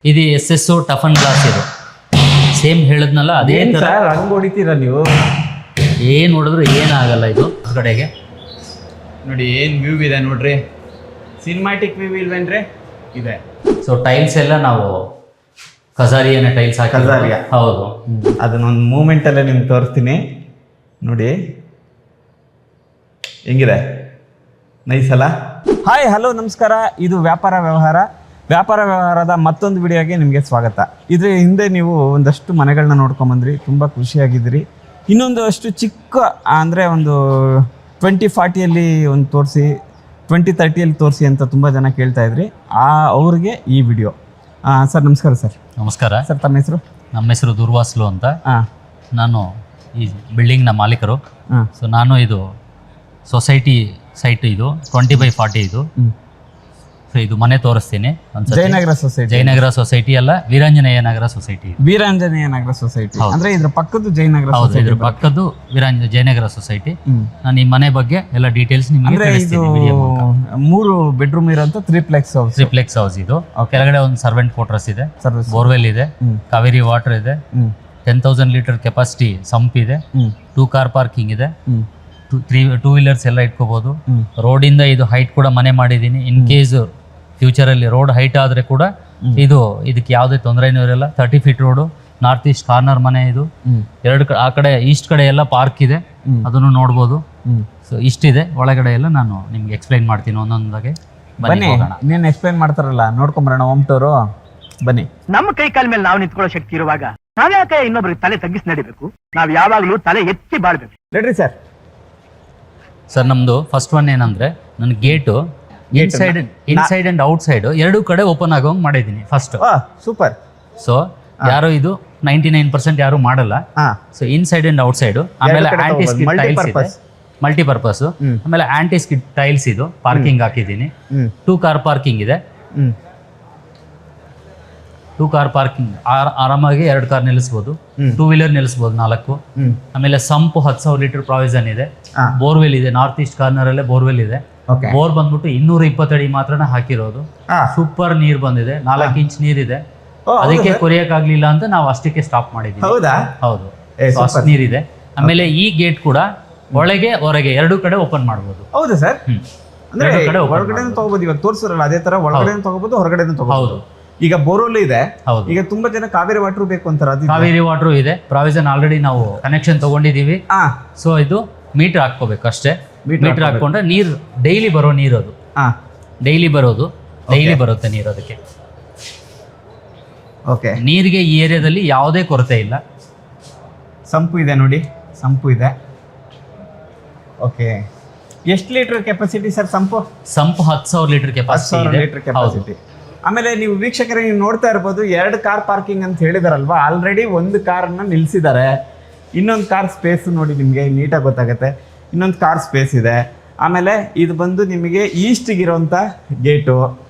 ಇದು SS ಟಫನ್ glass ಇದು ಸೇಮ್ ಹೇಳಿದ್ನಲ್ಲ ಅದೇ ತರ ಹಂಗೆ ಹೊಡಿತೀರಾ ನೀವು. ಏನು ನೋಡಿದ್ರು ಏನಾಗಲ್ಲ ಇದು ಕಡೆಗೆ ನೋಡಿ ಏನು ವ್ಯೂ ಇದೆ ನೋಡ್ರಿ, ಸಿನಿಮ್ಯಾಟಿಕ್ ವ್ಯೂ ಇಲ್ವೇನ್ರಿ ಇದೆ. ಸೊ ಟೈಲ್ಸ್ ಎಲ್ಲ ನಾವು ಕಜಾರಿಯನ ಟೈಲ್ಸ್ ಹಾಕಿ ಕಜಾರಿಯ. ಹೌದು, ಅದನ್ನೊಂದು ಮೂಮೆಂಟಲ್ಲೇ ನಿಮ್ಗೆ ತೋರಿಸ್ತೀನಿ ನೋಡಿ ಹೆಂಗಿದೆ, ನೈಸ್ ಅಲ್ಲ. ಹಾಯ್ ಹಲೋ ನಮಸ್ಕಾರ, ಇದು ವ್ಯಾಪಾರ ವ್ಯವಹಾರದ ಮತ್ತೊಂದು ವಿಡಿಯೋಗೆ ನಿಮಗೆ ಸ್ವಾಗತ. ಇದ್ರ ಹಿಂದೆ ನೀವು ಒಂದಷ್ಟು ಮನೆಗಳನ್ನ ನೋಡ್ಕೊಂಬಂದ್ರಿ, ತುಂಬ ಖುಷಿಯಾಗಿದ್ದೀರಿ. ಇನ್ನೊಂದು ಅಷ್ಟು ಚಿಕ್ಕ ಅಂದರೆ ಒಂದು 2040 ಒಂದು ತೋರಿಸಿ, 2030 ತೋರಿಸಿ ಅಂತ ತುಂಬ ಜನ ಕೇಳ್ತಾ ಇದ್ರಿ. ಅವ್ರಿಗೆ ಈ ವಿಡಿಯೋ. ಸರ್ ನಮಸ್ಕಾರ. ಸರ್ ನಮಸ್ಕಾರ ಸರ್, ತಮ್ಮ ಹೆಸರು? ನಮ್ಮ ಹೆಸರು ದುರ್ವಾಸ್ಲು ಅಂತ. ಹಾಂ, ನಾನು ಈ ಬಿಲ್ಡಿಂಗ್ನ ಮಾಲೀಕರು. ಹಾಂ. ಸೊ ನಾನು ಇದು ಸೊಸೈಟಿ ಸೈಟ್, ಇದು 20/40 ಇದು. ಸೊ ಇದು ಮನೆ ತೋರಿಸ್ತೀನಿ. ಜಯನಗರ ಸೊಸೈಟಿ. ಜಯನಗರ ಸೊಸೈಟಿ ಅಲ್ಲ, ವೀರಾಂಜನೇಯ ನಗರ ಸೊಸೈಟಿ. ವೀರಾಂಜನೇಯ ನಗರ ಸೊಸೈಟಿ ಅಂದ್ರೆ ಇದ್ರ ಪಕ್ಕದ್ದು ಜಯನಗರ. ಹೌದು, ಇದ್ರ ಪಕ್ಕದ್ದು ಜಯನಗರ ಸೊಸೈಟಿ. ನಾನು ಈ ಮನೆ ಬಗ್ಗೆ ಎಲ್ಲ ಡೀಟೇಲ್ಸ್ ನಿಮಗೆ ಇದು 3 ಬೆಡ್ರೂಮ್ ಇರೋಂಥ ಟ್ರಿಪ್ಲೆಕ್ಸ್ ಹೌಸ್. ಇದು ಕೆಳಗಡೆ ಒಂದು ಸರ್ವೆಂಟ್ ಕ್ವಾರ್ಟರ್ಸ್ ಇದೆ, ಬೋರ್ವೆಲ್ ಇದೆ, ಕಾವೇರಿ ವಾಟರ್ ಇದೆ, 10,000 ಲೀಟರ್ ಕೆಪಾಸಿಟಿ ಸಂಪ್ ಇದೆ, 2 ಕಾರ್ ಪಾರ್ಕಿಂಗ್ ಇದೆ, 2 ವೀಲರ್ಸ್ ಎಲ್ಲ ಇಟ್ಕೋಬಹುದು. ರೋಡಿಂದ ಇದು ಹೈಟ್ ಕೂಡ ಮನೆ ಮಾಡಿದ್ದೀನಿ. ಇನ್ ಕೇಸ್ ಫ್ಯೂಚರಲ್ಲಿ ರೋಡ್ ಹೈಟ್ ಆದರೆ ಕೂಡ ಇದಕ್ಕೆ ಯಾವುದೇ ತೊಂದರೆನೂ ಇರಲ್ಲ. 30 feet road, north East corner ಮನೆ ಇದು. ಆ ಕಡೆ ಈಸ್ಟ್ ಕಡೆ ಎಲ್ಲ ಪಾರ್ಕ್ ಇದೆ, ಅದನ್ನು ನೋಡ್ಬೋದು. ಸೊ ಇಷ್ಟಿದೆ. ಒಳಗಡೆ ಎಲ್ಲ ನಾನು ನಿಮ್ಗೆ ಎಕ್ಸ್ಪ್ಲೈನ್ ಮಾಡ್ತೀನಿ ಒಂದೊಂದಾಗೆ. ಬನ್ನಿ, ನೀನು ಎಕ್ಸ್ಪ್ಲೈನ್ ಮಾಡ್ತಾರಲ್ಲ, ನೋಡ್ಕೊಂಬರೋಣ ಹೋಮ್ ಟೂರು. ಬನ್ನಿ. ನಮ್ಮ ಕೈ ಕಾಲ ಮೇಲೆ ನಾವು ನಿಂತ್ಕೊಳ್ಳೋ ಶಕ್ತಿ ಇರುವಾಗ ನಾವ್ಯಾಕೆ ಇನ್ನೊಬ್ರಿಗೆ ತಲೆ ತಗ್ಗಿಸಿ ನಡಿಬೇಕು? ನಾವ್ ಯಾವಾಗ್ಲೂ ತಲೆ ಎತ್ತಿ ಬಾಳ್ಬೇಕು. ರೆಡ್ರಿ ಸರ್. ಸರ್ ನಮ್ದು ಫಸ್ಟ್ ಒನ್ ಏನಂದ್ರೆ, ನನ್ನ gate inside and out side ಎರಡೂ ಕಡೆ ಓಪನ್ ಆಗೋಂಗ್ ಮಾಡಿದ್ದೀನಿ ಫಸ್ಟ್. ಸೂಪರ್. ಸೊ ಯಾರು ಇದು 99% ಯಾರು ಮಾಡಲ್ಲ. So inside and out side. ಆಮೇಲೆ ಆಂಟಿ ಸ್ಕಿಡ್ ಟೈಲ್ಸ್ ಇದೆ, ಮಲ್ಟಿಪರ್ಪಸ್. ಆಮೇಲೆ ಆಂಟಿ ಸ್ಕಿಡ್ ಟೈಲ್ಸ್ ಇದು ಪಾರ್ಕಿಂಗ್ ಹಾಕಿದ್ದೀನಿ. 2 ಕಾರ್ ಪಾರ್ಕಿಂಗ್ ಇದೆ. 2 ಕಾರ್ ಪಾರ್ಕಿಂಗ್ ಆರಾಮಾಗಿ 2 ಕಾರ್ ನಿಲ್ಲಿಸಬಹುದು, 2 ವೀಲರ್ ನಿಲ್ಲಿಸಬಹುದು 4. ಆಮೇಲೆ ಸಂಪ್ 10,000 ಲೀಟರ್ ಪ್ರಾವಿಷನ್ ಇದೆ. ಬೋರ್ವೆಲ್ ಇದೆ, ನಾರ್ತ್ ಈಸ್ಟ್ ಕಾರ್ನರ್ ಅಲ್ಲೇ ಬೋರ್ವೆಲ್ ಇದೆ. ಬೋರ್ ಬಂದ್ಬಿಟ್ಟು 220 ಅಡಿ ಮಾತ್ರನೇ ಹಾಕಿರೋದು. ಸೂಪರ್ ನೀರ್ ಬಂದಿದೆ, 4 ಇಂಚ್ ನೀರಿದೆ. ಅದಕ್ಕೆ ಕೊರಿಯಕ್ಕಾಗ್ಲಿಲ್ಲ ಅಂತ ನಾವು ಅಷ್ಟಕ್ಕೆ ಸ್ಟಾಪ್ ಮಾಡಿದ್ದೀವಿ. ಹೌದು, ಅಷ್ಟು ನೀರಿದೆ. ಆಮೇಲೆ ಈ ಗೇಟ್ ಕೂಡ ಒಳಗೆ ಹೊರಗೆ ಎರಡೂ ಕಡೆ ಓಪನ್ ಮಾಡಬಹುದು. ಹೌದಾ ಸರ್? ಅಂದ್ರೆ ಒಳಗಡೆ ತಗೋಬಹುದು. ಇವಾಗ ತೋರಿಸಿರಲ್ಲ ಅದೇ ತರ ಒಳಗಡೆ ತಗೋಬಹುದು, ಹೊರಗಡೆ ತಗೋಬಹುದು. ಈಗ ಬೋರ್ವೆಲ್ ಇದೆ. ಈಗ ತುಂಬಾ ಜನ ಕಾವೇರಿ ವಾಟರ್ ಬೇಕು ಅಂತಾರೆ. ಕಾವೇರಿ ವಾಟರ್ ಇದೆ, ಪ್ರಾವಿಷನ್ ಆಲ್ರೆಡಿ ನಾವು ಕನೆಕ್ಷನ್ ತಗೊಂಡಿದೀವಿ. ಸೊ ಇದು ಮೀಟರ್ ಹಾಕೋಬೇಕು ಅಷ್ಟೇ. ಮೀಟರ್ ಹಾಕೊಂಡ್ರೆ ನೀರು ಡೈಲಿ ಬರೋ ನೀರು, ಅದು ಡೈಲಿ ಬರುತ್ತೆ ನೀರು. ಅದಕ್ಕೆ ಓಕೆ. ನೀರಿಗೆ ಈ ಏರಿಯಾದಲ್ಲಿ ಯಾವುದೇ ಕೊರತೆ ಇಲ್ಲ. ಸಂಪು ಇದೆ ನೋಡಿ, ಸಂಪು ಇದೆ. ಓಕೆ. ಎಷ್ಟು ಲೀಟರ್ ಕೆಪಾಸಿಟಿ ಸರ್ ಸಂಪು? 10,000 ಲೀಟರ್ ಕೆಪಾಸಿಟಿ. ಆಮೇಲೆ ನೀವು ವೀಕ್ಷಕರೇ ನೀವು ನೋಡ್ತಾ ಇರ್ಬೋದು, 2 ಕಾರ್ ಪಾರ್ಕಿಂಗ್ ಅಂತ ಹೇಳಿದಾರಲ್ವಾ. ಆಲ್ರೆಡಿ 1 ಕಾರ್ನ ನಿಲ್ಲಿಸಿದ್ದಾರೆ. ಇನ್ನೊಂದು ಕಾರ್ ಸ್ಪೇಸ್ ನೋಡಿ, ನಿಮಗೆ ನೀಟಾಗಿ ಗೊತ್ತಾಗುತ್ತೆ. ಇನ್ನೊಂದು ಕಾರ್ ಸ್ಪೇಸ್ ಇದೆ. ಆಮೇಲೆ ಇದು ಬಂದು ನಿಮಗೆ ಈಸ್ಟ್ಗಿರೋಂಥ ಗೇಟು,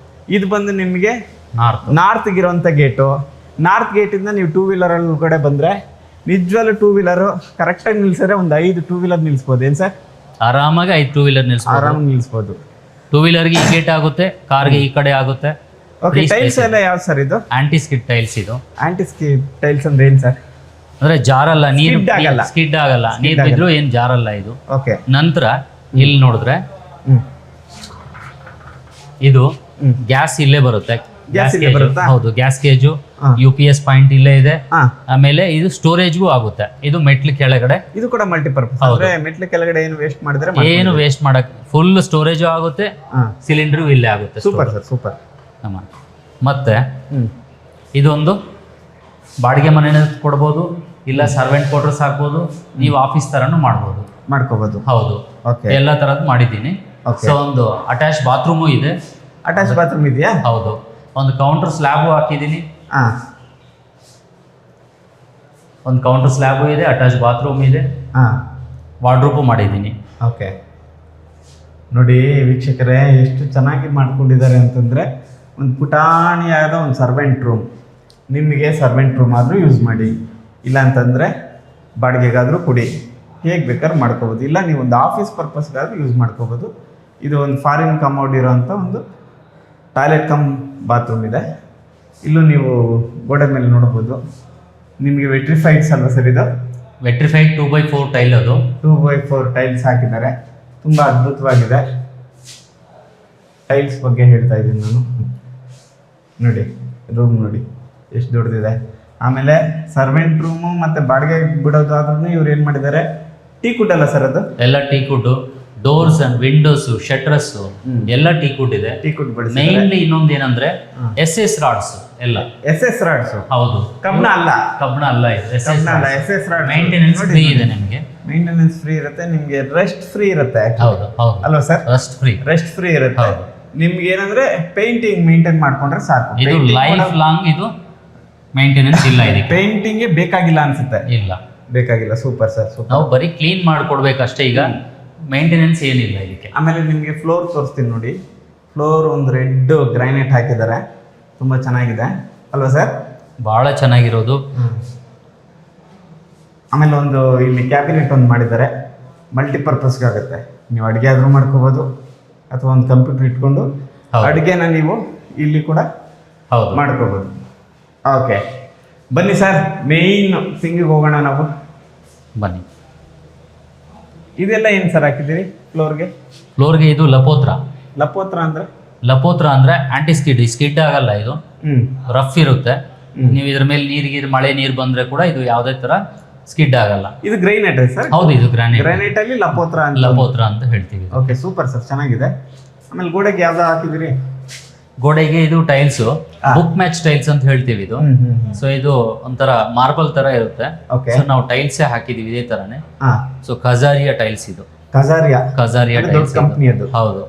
ಇದು ಬಂದು ನಿಮಗೆ ನಾರ್ತ್ಗಿರೋಂಥ ಗೇಟು. ನಾರ್ತ್ ಗೇಟಿಂದ ನೀವು 2 ವೀಲರಲ್ಲಿ ಒಳಗಡೆ ಬಂದರೆ ನಿಜವಾಗ್ಲೂ 2 ವೀಲರು ಕರೆಕ್ಟಾಗಿ ನಿಲ್ಸಿದ್ರೆ ಒಂದು 5 2 ವೀಲರ್ ನಿಲ್ಲಿಸ್ಬೋದು. ಏನು ಸರ್? ಆರಾಮಾಗಿ 5 2 ವೀಲರ್ ಆರಾಮಾಗಿ ನಿಲ್ಲಿಸ್ಬೋದು. 2 ವೀಲರ್ಗೆ ಈ ಗೇಟ್ ಆಗುತ್ತೆ, ಕಾರ್ಗೆ ಈ ಕಡೆ ಆಗುತ್ತೆ. ಓಕೆ. ಟೈಲ್ಸ್ ಎಲ್ಲ ಯಾವ್ದು ಸರ್ ಇದು? ಆಂಟಿ ಸ್ಕಿಡ್ ಟೈಲ್ಸ್ ಇದು. ಆಂಟಿ ಸ್ಕಿಡ್ ಟೈಲ್ಸ್ ಅಂದ್ರೆ ಏನು ಸರ್? ಅಂದ್ರೆ ಜಾರಲ್ಲ, ನೀರು ಸ್ಕಿಡ್ ಆಗಲ್ಲ, ನೀರು ಬಿದ್ರು ಏನ್ ಜಾರಲ್ಲ ಇದು. ಓಕೆ. ನಂತರ ಇಲ್ಲಿ ನೋಡಿದ್ರೆ ಇದು ಗ್ಯಾಸ್ ಇಲ್ಲೇ ಬರುತ್ತೆ. ಹೌದು, ಗ್ಯಾಸ್ ಕೇಜು, UPS ಪಾಯಿಂಟ್ ಇಲ್ಲೇ ಇದೆ. ಆಮೇಲೆ ಇದು ಸ್ಟೋರೇಜ್ಗೂ ಆಗುತ್ತೆ. ಇದು ಮೆಟ್ಲು ಕೆಳಗಡೆ, ಇದು ಕೂಡ ಮಲ್ಟಿಪರ್ಪಸ್. ಅಂದ್ರೆ ಮೆಟ್ಲು ಕೆಳಗಡೆ ಏನು ವೇಸ್ಟ್ ಮಾಡಿದ್ರೆ ಏನು ವೇಸ್ಟ್ ಮಾಡಕ್, ಫುಲ್ ಸ್ಟೋರೇಜ್ ಆಗುತ್ತೆ, ಸಿಲಿಂಡರ್ ಇಲ್ಲೇ ಆಗುತ್ತೆ. Super sir, super. ಮತ್ತೆ ಇದೊಂದು ಬಾಡಿಗೆ ಮನೆ ಕೊಡ್ಬೋದು, ಇಲ್ಲ ಸರ್ವೆಂಟ್ ಕ್ವಾರ್ಟರ್ಸ್ ಹಾಕ್ಬೋದು, ನೀವು ಆಫೀಸ್ ತರನು ಮಾಡ್ಕೋಬಹುದು. ಹೌದು, ಎಲ್ಲ ತರದ್ದು ಮಾಡಿದ್ದೀನಿ. ಸೊ ಒಂದು ಅಟ್ಯಾಚ್ ಬಾತ್ರೂಮು ಇದೆ. ಅಟ್ಯಾಚ್ ಬಾತ್ರೂಮ್ ಇದೆಯಾ? ಹೌದು. ಒಂದು ಕೌಂಟರ್ ಸ್ಲ್ಯಾಬು ಹಾಕಿದ್ದೀನಿ. ಒಂದು ಕೌಂಟರ್ ಸ್ಲ್ಯಾಬು ಇದೆ, ಅಟ್ಯಾಚ್ ಬಾತ್ರೂಮ್ ಇದೆ, ವಾರ್ಡ್ರೋಬು ಮಾಡಿದ್ದೀನಿ. ಓಕೆ. ನೋಡಿ ವೀಕ್ಷಕರೇ, ಎಷ್ಟು ಚೆನ್ನಾಗಿ ಮಾಡ್ಕೊಂಡಿದ್ದಾರೆ ಅಂತಂದರೆ, ಒಂದು ಪುಟಾಣಿಯಾದ ಒಂದು ಸರ್ವೆಂಟ್ ರೂಮ್. ನಿಮಗೆ ಸರ್ವೆಂಟ್ ರೂಮ್ ಆದರೂ ಯೂಸ್ ಮಾಡಿ, ಇಲ್ಲ ಅಂತಂದರೆ ಬಾಡಿಗೆಗಾದರೂ ಕೊಡಿ, ಹೇಗೆ ಬೇಕಾದ್ರೂ ಮಾಡ್ಕೋಬೋದು. ಇಲ್ಲ ನೀವು ಒಂದು ಆಫೀಸ್ ಪರ್ಪಸ್ಗಾದ್ರೂ ಯೂಸ್ ಮಾಡ್ಕೋಬೋದು. ಇದು ಒಂದು ಫಾರಿನ್ ಕಮೋಡ್ ಇರೋಂಥ ಒಂದು ಟಾಯ್ಲೆಟ್ ಕಮ್ ಬಾತ್ರೂಮ್ ಇದೆ. ಇಲ್ಲೂ ನೀವು ಗೋಡೆ ಮೇಲೆ ನೋಡ್ಬೋದು. ನಿಮಗೆ ವೆಟ್ರಿಫೈಡ್ಸ್ ಅಲ್ವಾ ಸರ್ ಇದು? ವೆಟ್ರಿಫೈಡ್ 2x4 ಟೈಲ್ ಅದು. 2x4 ಟೈಲ್ಸ್ ಹಾಕಿದ್ದಾರೆ. ತುಂಬ ಅದ್ಭುತವಾಗಿದೆ. ಟೈಲ್ಸ್ ಬಗ್ಗೆ ಹೇಳ್ತಾ ಇದ್ದೀನಿ ನಾನು. ನೋಡಿ ರೂಮ್ ನೋಡಿ ಎಷ್ಟು ದೊಡ್ಡದಿದೆ. ಆಮೇಲೆ ಸರ್ವೆಂಟ್ ರೂಮು ಮತ್ತು ಬಾಡಿಗೆ ಬಿಡೋದಾದ್ರೂ ಇವ್ರು ಏನು ಮಾಡಿದ್ದಾರೆ, ಟೀಕ್ ವುಡ್ ಅಲ್ಲ ಸರ್ ಅದು? ಎಲ್ಲ teak wood. Doors and windows, shutters ಎಲ್ಲ ಟೀಕ್ ವುಡ್ ಇದೆ. ಟೀಕ್ ವುಡ್ ಬಳಸಿ. ಮೇನ್ಲಿ ಇನ್ನೊಂದು ಏನಂದ್ರೆ SS ರಾಡ್ಸ್ ಎಲ್ಲ. SS rods? ಹೌದು. ಕಬ್ಣ ಅಲ್ಲ ಇದು. SS rod. ಮೇಂಟೆನೆನ್ಸ್ ಫ್ರೀ ಇದೆ ನಿಮಗೆ. ಮೇಂಟೆನೆನ್ಸ್ ಫ್ರೀ ಇರುತ್ತೆ, ನಿಮಗೆ ರೆಸ್ಟ್ ಫ್ರೀ ಇರುತ್ತೆ. ಹೌದು ಅಲ್ವಾ ಸರ್? ರೆಸ್ಟ್ ಫ್ರೀ ಇರುತ್ತೆ. ನಿಮ್ಗೆ ಏನಂದ್ರೆ ಪೇಂಟಿಂಗ್ ಮೇಂಟೈನ್ ಮಾಡ್ಕೊಂಡ್ರೆ ಸಾಕು. ಇದು ಲೈಫ್ ಲಾಂಗ್ ಇದು ಮೇಂಟೆನೆನ್ಸ್ ಇಲ್ಲ ಇದಕ್ಕೆ. ಪೇಂಟಿಂಗ್ ಬೇಕಾಗಿಲ್ಲ ಅನ್ಸುತ್ತೆ. ಇಲ್ಲ, ಬೇಕಾಗಿಲ್ಲ. Super sir, super. ನಾವು ಬರೀ ಕ್ಲೀನ್ ಮಾಡ್ಕೊಡ್ಬೇಕಷ್ಟೇ, ಈಗ ಮೇಂಟೆನೆನ್ಸ್ ಏನಿಲ್ಲ ಇದಕ್ಕೆ. ಆಮೇಲೆ ನಿಮಗೆ ಫ್ಲೋರ್ ತೋರಿಸ್ತೀನಿ ನೋಡಿ. ಫ್ಲೋರ್ ಒಂದು ರೆಡ್ ಗ್ರೈನೇಟ್ ಹಾಕಿದ್ದಾರೆ, ತುಂಬ ಚೆನ್ನಾಗಿದೆ ಅಲ್ವಾ ಸರ್? ಭಾಳ ಚೆನ್ನಾಗಿರೋದು. ಆಮೇಲೆ ಒಂದು ಇಲ್ಲಿ ಕ್ಯಾಬಿನೆಟ್ ಒಂದು ಮಾಡಿದ್ದಾರೆ, ಮಲ್ಟಿಪರ್ಪಸ್ಗೆ ಆಗುತ್ತೆ. ನೀವು ಅಡುಗೆ ಆದರೂ ಮಾಡ್ಕೋಬೋದು, ಅಥವಾ ಒಂದು ಕಂಪ್ಯೂಟರ್ ಇಟ್ಕೊಂಡು ಅಡುಗೆನ ನೀವು ಇಲ್ಲಿ ಕೂಡ ಮಾಡ್ಕೋಬೋದು. ಓಕೆ, ಬನ್ನಿ ಸರ್, ಮೇಯ್ನ್ ಥಿಂಗಿಗೆ ಹೋಗೋಣ ನಾವು. ಬನ್ನಿ. ಇದೆಲ್ಲ ಏನು ಸರ್ ಹಾಕಿದ್ದೀರಿ ಫ್ಲೋರ್ಗೆ? ಇದು ಲಪೋತ್ರ ಅಂದ್ರೆ ಆಂಟಿ ಸ್ಕಿಡ್ ಆಗಲ್ಲ ಇದು. ರಫ್ ಇರುತ್ತೆ. ನೀವು ಇದ್ರ ಮೇಲೆ ಮಳೆ ನೀರು ಬಂದ್ರೆ ಕೂಡ ಇದು ಯಾವುದೇ ತರ ಸ್ಕಿಡ್ ಆಗಲ್ಲ. ಇದು ಗ್ರೈನೇಟ್ ಸರ್? ಹೌದು, ಇದು ಗ್ರಾನೈಟ್ ಅಲ್ಲಿ ಲಪೋತ್ರ ಅಂತ ಹೇಳ್ತೀವಿ. ಓಕೆ, ಸೂಪರ್ ಸರ್, ಚೆನ್ನಾಗಿದೆ. ಆಮೇಲೆ ಗೋಡೆಗೆ ಯಾವ್ದು ಹಾಕಿದಿರಿ? ಗೋಡೆಗೆ ಇದು ಟೈಲ್ಸ್, ಬುಕ್ ಮ್ಯಾಚ್ ಟೈಲ್ಸ್ ಅಂತ ಹೇಳ್ತೀವಿ ಇದು. ಸೊ ಇದು ಒಂಥರ ಮಾರ್ಬಲ್ ತರ ಇರುತ್ತೆ. ಸೊ ನಾವು ಟೈಲ್ಸ್ ಹಾಕಿದೀವಿ ಇದೇ ತರನೇ. ಸೊ ಖಜಾರಿಯಾ ಟೈಲ್ಸ್ ಇದು. ಖಜಾರಿಯಾ ಟೈಲ್ಸ್ ಕಂಪನಿ ಅದು. ಹೌದು.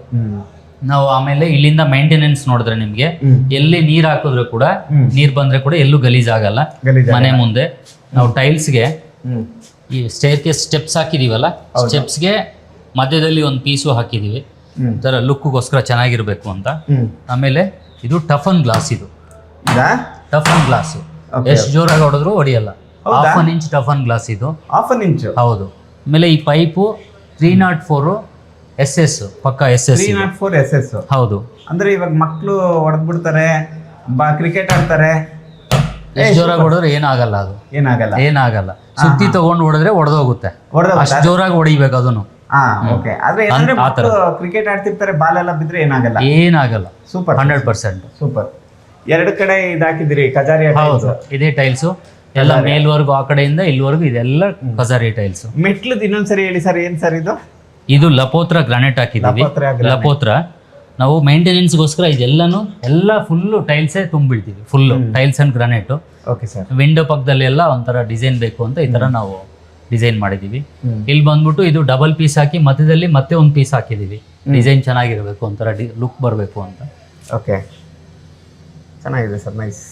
ನಾವು ಆಮೇಲೆ ಇಲ್ಲಿಂದ ಮೇಂಟೆನೆನ್ಸ್ ನೋಡಿದ್ರೆ ನಿಮ್ಗೆ ಎಲ್ಲಿ ನೀರ್ ಹಾಕಿದ್ರು ಕೂಡ, ನೀರ್ ಬಂದ್ರೆ ಕೂಡ ಎಲ್ಲೂ ಗಲೀಜ್ ಆಗಲ್ಲ. ಮನೆ ಮುಂದೆ ನಾವು ಟೈಲ್ಸ್ಗೆ ಈ ಸ್ಟೆಪ್ಸ್ ಹಾಕಿದೀವಲ್ಲ, ಸ್ಟೆಪ್ಸ್ಗೆ ಮಧ್ಯದಲ್ಲಿ ಒಂದು ಪೀಸು ಹಾಕಿದೀವಿ, ತರ ಲುಕ್ಗೋಸ್ಕರ ಚೆನ್ನಾಗಿರ್ಬೇಕು ಅಂತ. ಆಮೇಲೆ ಇದು ಟಫನ್ ಗ್ಲಾಸ್. ಇದು ಟಫನ್ ಗ್ಲಾಸ್ ಎಷ್ಟು ಜೋರಾಗಿ ಹೊಡೆದ್ರು ಹೊಡಿಯಲ್ಲ. 1/2 ಇಂಚ್ ಟಫನ್ ಗ್ಲಾಸ್ ಇದು. 1/2 ಇಂಚ್? ಹೌದು. ಆಮೇಲೆ ಈ ಪೈಪು 304 SS, ಪಕ್ಕ SS. 304 SS? ಹೌದು. ಅಂದ್ರೆ ಇವಾಗ ಮಕ್ಕಳು ಹೊಡೆದ್ಬಿಡ್ತಾರೆ, ಕ್ರಿಕೆಟ್ ಆಡ್ತಾರೆ, ಎಷ್ಟು ಜೋರಾಗಿ ಹೊಡೆದ್ರೆ ಏನಾಗಲ್ಲ. ಅದು ಏನಾಗಲ್ಲ. ಸುತ್ತಿ ತಗೊಂಡು ಹೊಡೆದ್ರೆ ಹೊಡೆದೋಗುತ್ತೆ. ಅಷ್ಟು ಜೋರಾಗಿ ಹೊಡಿಬೇಕು ಅದನ್ನು. ಓಕೆ. ಆದ್ರೆ ಕ್ರಿಕೆಟ್ ಆಡ್ತಿರ್ತಾರೆ, ಬಾಲ್ ಎಲ್ಲ ಬಿದ್ರೆ ಏನಾಗಲ್ಲ. ಸೂಪರ್, 100%. ಸೂಪರ್. ಎರಡು ಕಡೆ ಇದಾಕಿದಿರಿ ಖಜಾರಿಯಾ? ಹೌದು, ಇದೇ ಟೈಲ್ಸ್ ಎಲ್ಲ ಮೇಲ್ವರೆಗೂ, ಆ ಕಡೆಯಿಂದ ಇಲ್ಲಿವರೆಗೂ ಇದೆಲ್ಲ ಖಜಾರಿಯಾ ಟೈಲ್ಸ್. ಮೆಟ್ಲದ್ ಇನ್ನೊಂದ್ಸರಿ ಹೇಳಿ ಸರ್, ಏನ್ ಸರ್ ಇದು? ಇದು ಲಪೋತ್ರ ಗ್ರಾನೈಟ್ ಹಾಕಿದೀವಿ. ಲಪೋತ್ರ ನಾವು ಮೇಂಟೆನೆನ್ಸ್ಗೋಸ್ಕರ ಎಲ್ಲ ಫುಲ್ಲು ಟೈಲ್ಸೇ ತುಂಬಿಡ್ತೀವಿ. Full tiles and granite. Okay sir. Window ಪಕ್ಕದಲ್ಲಿ ಎಲ್ಲ ಒಂಥರ ಡಿಸೈನ್ ಬೇಕು ಅಂತ ಈ ತರ ನಾವು ಡಿಸೈನ್ ಮಾಡಿದೀವಿ. ಇಲ್ಲಿ ಬಂದ್ಬಿಟ್ಟು ಇದು ಡಬಲ್ ಪೀಸ್ ಹಾಕಿ ಮಧ್ಯದಲ್ಲಿ ಮತ್ತೆ ಒಂದು ಪೀಸ್ ಹಾಕಿದೀವಿ. ಡಿಸೈನ್ ಚೆನ್ನಾಗಿರ್ಬೇಕು, ಒಂಥರ ಲುಕ್ ಬರಬೇಕು ಅಂತ. ಓಕೆ, ಚೆನ್ನಾಗಿದೆ ಸರ್, ನೈಸ್.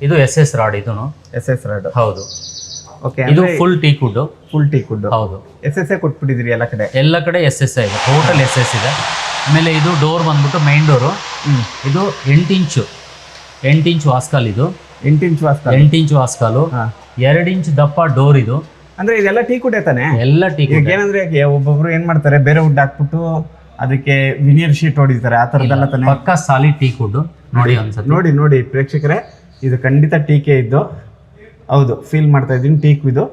ಇದು SS ರಾಡ್. ಇದೂನು SS ರಾಡ್? ಹೌದು. ಓಕೆ. ಇದು ಫುಲ್ ಟೀಕ್ ವುಡ್. ಹೌದು. SS ಕೊಟ್ಬಿಟ್ಟಿದ್ರಿ ಎಲ್ಲ ಕಡೆ? SS ಇದೆ, ಟೋಟಲ್ SS ಇದೆ. ಆಮೇಲೆ ಇದು ಡೋರ್ ಬಂದ್ಬಿಟ್ಟು ಮೈನ್ ಡೋರು. ಇದು 8 ಇಂಚ್ ವಾಸ್ಕಾಲ್. ಇದು 8 ಇಂಚ್ ವಾಸ್ಕಾಲು, 2 ಇಂಚ್ ದಪ್ಪ ಡೋರ್. ಇದು ಅಂದ್ರೆ ಇದೆಲ್ಲ ಟೀಕ್ ವುಡ್ ತಾನೆ? ಎಲ್ಲ ಟೀಕ್ ವುಡ್. ಏನಂದ್ರೆ ಒಬ್ಬೊಬ್ರು ಏನ್ ಮಾಡ್ತಾರೆ, ಬೇರೆ ವುಡ್ ಹಾಕ್ಬಿಟ್ಟು ಅದಕ್ಕೆ ವಿನಿಯರ್ ಶೀಟ್ ಹೊಡಿತಾರೆ, ಆ ತರದೆಲ್ಲ ತಾನೆ? ಪಕ್ಕ ಸಾಲಿಡ್ ಟೀಕ್ ವುಡ್. ನೋಡಿ ಒಂದ್ಸತಿ ನೋಡಿ ಪ್ರೇಕ್ಷಕರೇ, ಇದು ಖಂಡಿತ ಟೀಕೆ ಇದ್ದು. ಹೌದು, ಫೀಲ್ ಮಾಡ್ತಾ ಇದ್ದೀನಿ. ಟೀಕ್ ಇದು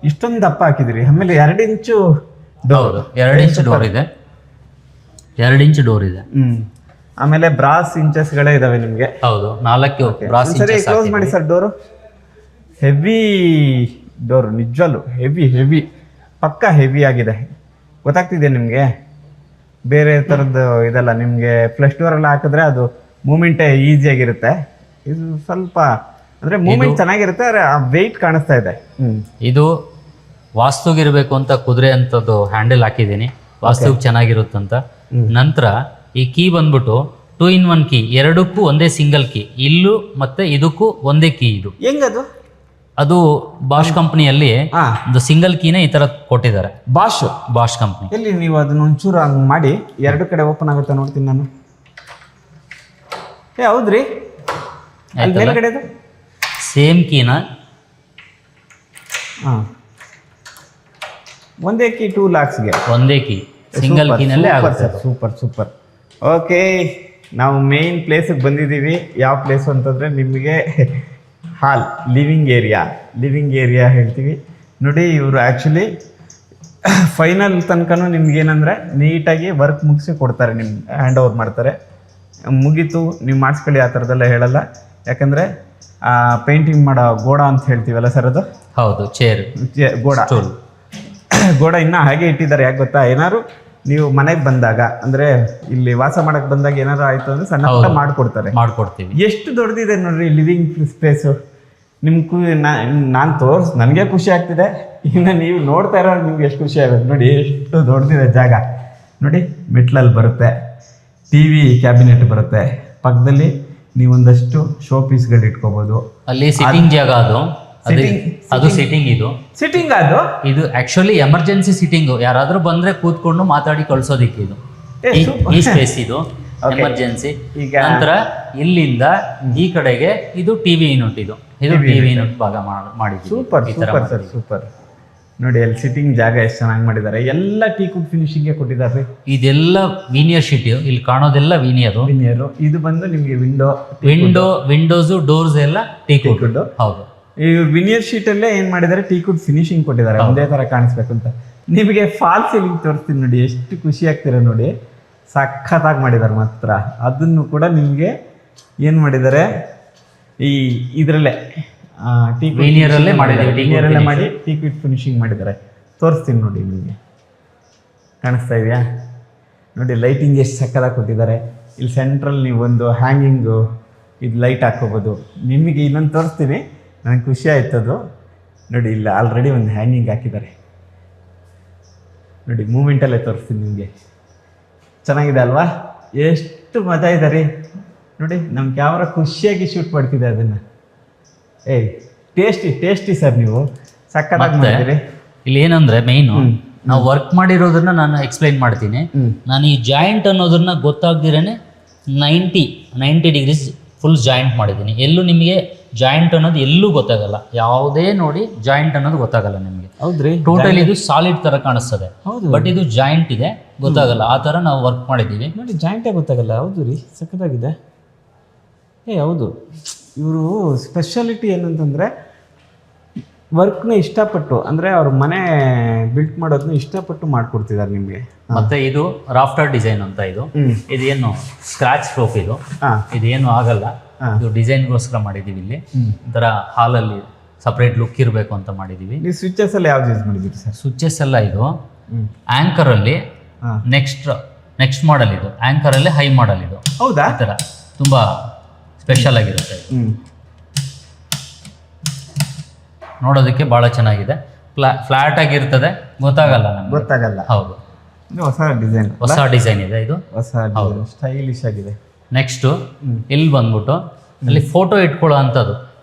ಇಷ್ಟೊಂದು ದಪ್ಪ ಹಾಕಿದಿರಿ. ಆಮೇಲೆ 2 ಇಂಚು ಡೋರ್. 2 ಇಂಚ್ ಡೋರ್ ಇದೆ. 2 ಇಂಚ್ ಡೋರ್ ಇದೆ. ಆಮೇಲೆ ಬ್ರಾಸ್ ಇಂಚಸ್ಗಳೇ ಇದಾವೆ ನಿಮ್ಗೆ? ಹೌದು, 4 ಬ್ರಾಸ್ ಇಂಚಸ್. ಕ್ಲೋಸ್ ಮಾಡಿ ಸರ್ ಡೋರು. ಹೆವಿ ಡೋರ್, ನಿಜವಲ್ಲೂ ಹೆವಿ, ಪಕ್ಕ ಹೆವಿ ಆಗಿದೆ. ಗೊತ್ತಾಗ್ತಿದೆ ನಿಮಗೆ? ಬೇರೆ ಥರದ್ದು ಇದೆಲ್ಲ ನಿಮಗೆ ಫ್ಲಶ್ ಡೋರ್ ಎಲ್ಲ ಹಾಕಿದ್ರೆ ಅದು ಮೂಮೆಂಟೇ ಈಸಿಯಾಗಿರುತ್ತೆ. ಇದು ಸ್ವಲ್ಪ ಅಂದ್ರೆ ಮೂಮೆಂಟ್ ಚೆನ್ನಾಗಿರುತ್ತೆ, ವೆಯ್ಟ್ ಕಾಣಿಸ್ತಾ ಇದೆ. ಇದು ವಾಸ್ತುಗಿರ್ಬೇಕು ಅಂತ ಕುದುರೆ ಅಂತದ್ದು ಹ್ಯಾಂಡಲ್ ಹಾಕಿದ್ದೀನಿ, ವಾಸ್ತುಗೆ ಚೆನ್ನಾಗಿರುತ್ತಂತ. ನಂತರ ಈ ಕೀ ಬಂದ್ಬಿಟ್ಟು 2-in-1 ಕೀ, ಎರಡಕ್ಕೂ ಒಂದೇ ಸಿಂಗಲ್ ಕೀ. ಇಲ್ಲೂ ಮತ್ತೆ ಇದಕ್ಕೂ ಒಂದೇ ಕೀ. ಇದು ಹೆಂಗದು? ಅದು ಬಾಷ್ ಕಂಪ್ನಿಯಲ್ಲಿ ಒಂದು ಸಿಂಗಲ್ ಕೀನ ಈ ತರ ಕೊಟ್ಟಿದ್ದಾರೆ. Bosch company. ಎಲ್ಲಿ ನೀವು ಅದನ್ನ ಒಂಚೂರು ಹಂಗೆ ಮಾಡಿ ಎರಡು ಕಡೆ ಓಪನ್ ಆಗುತ್ತೆ ನೋಡ್ತೀನಿ ನಾನು. ಹೌದ್ರಿ, ಮೇಲ್ಗಡೆ ಸೇಮ್ ಕೀನ. ಒಂದೇ ಕೀ 2 lakhsಗೆ? ಒಂದೇ ಕೀ, ಸಿಂಗಲ್ ಕೀನಲ್ಲೇ ಆಗುತ್ತೆ. ಸೂಪರ್. ಓಕೆ, ನಾವು ಮೇಯ್ನ್ ಪ್ಲೇಸಿಗೆ ಬಂದಿದ್ದೀವಿ. ಯಾವ ಪ್ಲೇಸು ಅಂತಂದರೆ ನಿಮಗೆ ಹಾಲ್ ಲಿವಿಂಗ್ ಏರಿಯಾ ಹೇಳ್ತೀವಿ ನೋಡಿ. ಇವರು ಆ್ಯಕ್ಚುಲಿ ಫೈನಲ್ ತನಕನೂ ನಿಮ್ಗೇನಂದರೆ ನೀಟಾಗಿ ವರ್ಕ್ ಮುಗಿಸಿ ಕೊಡ್ತಾರೆ, ನಿಮ್ಗೆ ಹ್ಯಾಂಡ್ ಓವರ್ ಮಾಡ್ತಾರೆ. ಮುಗೀತು ನೀವು ಮಾಡಿಸ್ಕೊಳ್ಳಿ ಆ ಥರದ್ದೆಲ್ಲ ಹೇಳಲ್ಲ. ಯಾಕಂದರೆ ಪೇಂಟಿಂಗ್ ಮಾಡೋ ಗೋಡ ಅಂತ ಹೇಳ್ತೀವಲ್ಲ ಸರ್, ಅದು ಹೌದು, ಚೇರ್ ಗೋಡ ಇನ್ನೂ ಹಾಗೆ ಇಟ್ಟಿದ್ದಾರೆ. ಯಾಕೆ ಗೊತ್ತಾ, ಏನಾದ್ರು ನೀವು ಮನೆಗೆ ಬಂದಾಗ ಅಂದರೆ ಇಲ್ಲಿ ವಾಸ ಮಾಡಕ್ಕೆ ಬಂದಾಗ ಏನಾದ್ರು ಆಯಿತು ಅಂದರೆ ಸಣ್ಣ ಪುಟ್ಟ ಮಾಡ್ಕೊಡ್ತೀವಿ. ಎಷ್ಟು ದೊಡ್ಡದಿದೆ ನೋಡ್ರಿ ಲಿವಿಂಗ್ ಸ್ಪೇಸು. ನಿಮ್ಗೆ ನಾನು ನನಗೆ ಖುಷಿ ಆಗ್ತಿದೆ. ಇನ್ನು ನೀವು ನೋಡ್ತಾ ಇರೋ ನಿಮ್ಗೆ ಎಷ್ಟು ಖುಷಿ ಆಗುತ್ತೆ ನೋಡಿ, ಎಷ್ಟು ದೊಡ್ಡದಿದೆ ಜಾಗ ನೋಡಿ. ಮೆಟ್ಲಲ್ಲಿ ಬರುತ್ತೆ, ಟಿ ವಿ ಕ್ಯಾಬಿನೆಟ್ ಬರುತ್ತೆ, ಪಕ್ಕದಲ್ಲಿ ನೀವೊಂದಷ್ಟು ಶೋ ಪೀಸ್ಗಳು ಇಟ್ಕೋಬೋದು. ಅಲ್ಲಿ ಸಿಟ್ಟಿಂಗ್ ಜಾಗ ಅದು ಸಿಟ್ಟಿಂಗ್ ಇದು ಆಕ್ಚುಲಿ ಎಮರ್ಜೆನ್ಸಿ ಸಿಟ್ಟಿಂಗ್. ಯಾರಾದ್ರೂ ಬಂದ್ರೆ ಕೂತ್ಕೊಂಡು ಮಾತಾಡಿ ಕಳ್ಸೋದಿಕ್ಕೆ ಇದು ಈ ಸ್ಪೇಸ್ ಇದು ಎಮರ್ಜೆನ್ಸಿ. ನಂತರ ಇಲ್ಲಿಂದ ಈ ಕಡೆಗೆ ಇದು ಟಿವಿ ಯೂನಿಟ್, ಇದು ಟಿವಿ ಯೂನಿಟ್ ಭಾಗ ಮಾಡಿದ್ವಿ. ಸೂಪರ್ ನೋಡಿ, ಅಲ್ಲಿ ಸಿಟ್ಟಿಂಗ್ ಜಾಗ ಎಷ್ಟು ಚೆನ್ನಾಗಿ ಮಾಡಿದ್ದಾರೆ. ಎಲ್ಲ ಟೀಕುಡ್ ಫಿನಿಶಿಂಗ್ಗೆ ಕೊಟ್ಟಿದ್ದಾರೆ. ಇದೆಲ್ಲ ವೀನಿಯರ್ ಶೀಟ್, ಇಲ್ಲಿ ಕಾಣೋದೆಲ್ಲ ವೀನಿಯರ್. ಇದು ಬಂದು ನಿಮಗೆ ವಿಂಡೋಸ್ ಡೋರ್ಸ್ ಎಲ್ಲ ಟೀಕುಡ್. ಹೌದು, ಈ ವಿನಿಯರ್ ಶೀಟಲ್ಲೇ ಏನು ಮಾಡಿದ್ದಾರೆ, ಟೀಕುಡ್ ಫಿನಿಶಿಂಗ್ ಕೊಟ್ಟಿದ್ದಾರೆ ಒಂದೇ ಥರ ಕಾಣಿಸ್ಬೇಕು ಅಂತ. ನಿಮಗೆ ಫಾಲ್ ಸೀಲಿಂಗ್ ತೋರಿಸ್ತೀನಿ ನೋಡಿ, ಎಷ್ಟು ಖುಷಿ ಆಗ್ತೀರ ನೋಡಿ. ಸಖತ್ತಾಗಿ ಮಾಡಿದ್ದಾರೆ ಮಾತ್ರ. ಅದನ್ನು ಕೂಡ ನಿಮಗೆ ಏನು ಮಾಡಿದ್ದಾರೆ, ಈ ಇದರಲ್ಲೇ ವೀನಿಯರಲ್ಲೇ ಮಾಡಿ ಟೀಕುಡ್ ಫಿನಿಶಿಂಗ್ ಮಾಡಿದ್ದಾರೆ. ತೋರಿಸ್ತೀನಿ ನೋಡಿ, ನಿಮಗೆ ಕಾಣಿಸ್ತಾ ಇದೆಯಾ ನೋಡಿ. ಲೈಟಿಂಗ್ ಎಷ್ಟು ಸಕ್ಕತ್ತಾಗಿ ಕೊಟ್ಟಿದ್ದಾರೆ. ಇಲ್ಲಿ ಸೆಂಟ್ರಲ್ ನೀವೊಂದು ಹ್ಯಾಂಗಿಂಗು ಇದು ಲೈಟ್ ಹಾಕ್ಕೋಬೋದು. ನಿಮಗೆ ಇನ್ನೊಂದು ತೋರಿಸ್ತೀನಿ, ನನಗೆ ಖುಷಿ ಆಯ್ತದು ನೋಡಿ. ಇಲ್ಲಿ ಆಲ್ರೆಡಿ ಒಂದು ಹ್ಯಾಂಗಿಂಗ್ ಹಾಕಿದ್ದಾರೆ ನೋಡಿ. ಮೂಮೆಂಟಲ್ಲೇ ತೋರಿಸ್ತೀನಿ ನಿಮಗೆ. ಚೆನ್ನಾಗಿದೆ ಅಲ್ವಾ, ಎಷ್ಟು ಮಜಾ ಇದೆ ರೀ ನೋಡಿ. ನಮ್ಮ ಕ್ಯಾಮ್ರಾ ಖುಷಿಯಾಗಿ ಶೂಟ್ ಮಾಡ್ತಿದೆ ಅದನ್ನು. ಟೇಸ್ಟಿ ಸರ್, ನೀವು ಸಕ್ಕತ್ತಾಗಿ ಮಾಡಿದ್ದೀರಿ. ಇಲ್ಲಿ ಏನಂದ್ರೆ ಮೈನು ನಾವು ವರ್ಕ್ ಮಾಡಿರೋದನ್ನ ನಾನು ಎಕ್ಸ್ಪ್ಲೈನ್ ಮಾಡ್ತೀನಿ. ನಾನು ಈ ಜಾಯಿಂಟ್ ಅನ್ನೋದನ್ನ ಗೊತ್ತಾಗ್ದಿರೇನೆ 90 ಡಿಗ್ರೀಸ್ ಫುಲ್ ಜಾಯಿಂಟ್ ಮಾಡಿದ್ದೀನಿ. ಎಲ್ಲೂ ನಿಮಗೆ ಜಾಯಿಂಟ್ ಅನ್ನೋದು ಎಲ್ಲೂ ಗೊತ್ತಾಗಲ್ಲ. ಯಾವುದೇ ನೋಡಿ ಜಾಯಿಂಟ್ ಅನ್ನೋದು ಗೊತ್ತಾಗಲ್ಲ ನಿಮಗೆ. ಹೌದ್ರಿ, ಟೋಟಲ್ ಇದು ಸಾಲಿಡ್ ತರ ಕಾಣಿಸ್ತದೆ, ಬಟ್ ಇದು ಜಾಯಿಂಟ್ ಇದೆ, ಗೊತ್ತಾಗಲ್ಲ. ಆ ಥರ ನಾವು ವರ್ಕ್ ಮಾಡಿದ್ದೀವಿ ನೋಡಿ. ಜಾಯಿಂಟೇ ಗೊತ್ತಾಗಲ್ಲ. ಹೌದು ರೀ, ಸಖತ್ತಾಗಿದೆ. ಹೌದು, ಇವರು ಸ್ಪೆಷಾಲಿಟಿ ಏನಂತಂದರೆ ವರ್ಕ್ನ ಇಷ್ಟಪಟ್ಟು, ಅಂದರೆ ಅವ್ರ ಮನೆ ಬಿಲ್ಟ್ ಮಾಡೋದನ್ನ ಇಷ್ಟಪಟ್ಟು ಮಾಡಿಕೊಡ್ತಿದ್ದಾರೆ ನಿಮಗೆ. ಮತ್ತೆ ಇದು ರಾಫ್ಟರ್ ಡಿಸೈನ್ ಅಂತ. ಇದೇನು ಸ್ಕ್ರಾಚ್ ಪ್ರೂಫ್, ಇದೇನು ಆಗಲ್ಲ. ಇದು ಡಿಸೈನ್ಗೋಸ್ಕರ ಮಾಡಿದ್ದೀವಿ. ಇಲ್ಲಿ ಒಂಥರ ಹಾಲಲ್ಲಿ ಸಪ್ರೇಟ್ ಲುಕ್ ಇರಬೇಕು ಅಂತ ಮಾಡಿದ್ದೀವಿ. ನೀವು ಸ್ವಿಚಸ್ ಎಲ್ಲ ಯಾವ್ದು ಯೂಸ್ ಮಾಡಿದ್ದೀರಿ ಸರ್? ಸ್ವಿಚಸ್ ಎಲ್ಲ ಇದು ಆ್ಯಂಕರಲ್ಲಿ ನೆಕ್ಸ್ಟ್ ಮಾಡಲ್. ಇದು ಆ್ಯಂಕರಲ್ಲಿ ಹೈ ಮಾಡಲ್. ಇದು ಹೌದಾ? ಈ ಥರ ತುಂಬ ಸ್ಪೆಷಲ್ ಆಗಿರುತ್ತೆ. ನೋಡೋದಕ್ಕೆ ಭಾಳ ಚೆನ್ನಾಗಿದೆ. ಫ್ಲಾಟ್ ಆಗಿರ್ತದೆ, ಗೊತ್ತಾಗಲ್ಲ. ಹೌದು, ಹೊಸ ಡಿಸೈನ್ ಇದೆ ಇದು. ಸ್ಟೈಲಿಶ್ ಆಗಿದೆ. ನೆಕ್ಸ್ಟು ಇಲ್ಲಿ ಬಂದ್ಬಿಟ್ಟು ಅಲ್ಲಿ ಫೋಟೋ ಇಟ್ಕೊಳ್ಳೋ ಅಂಥದ್ದು.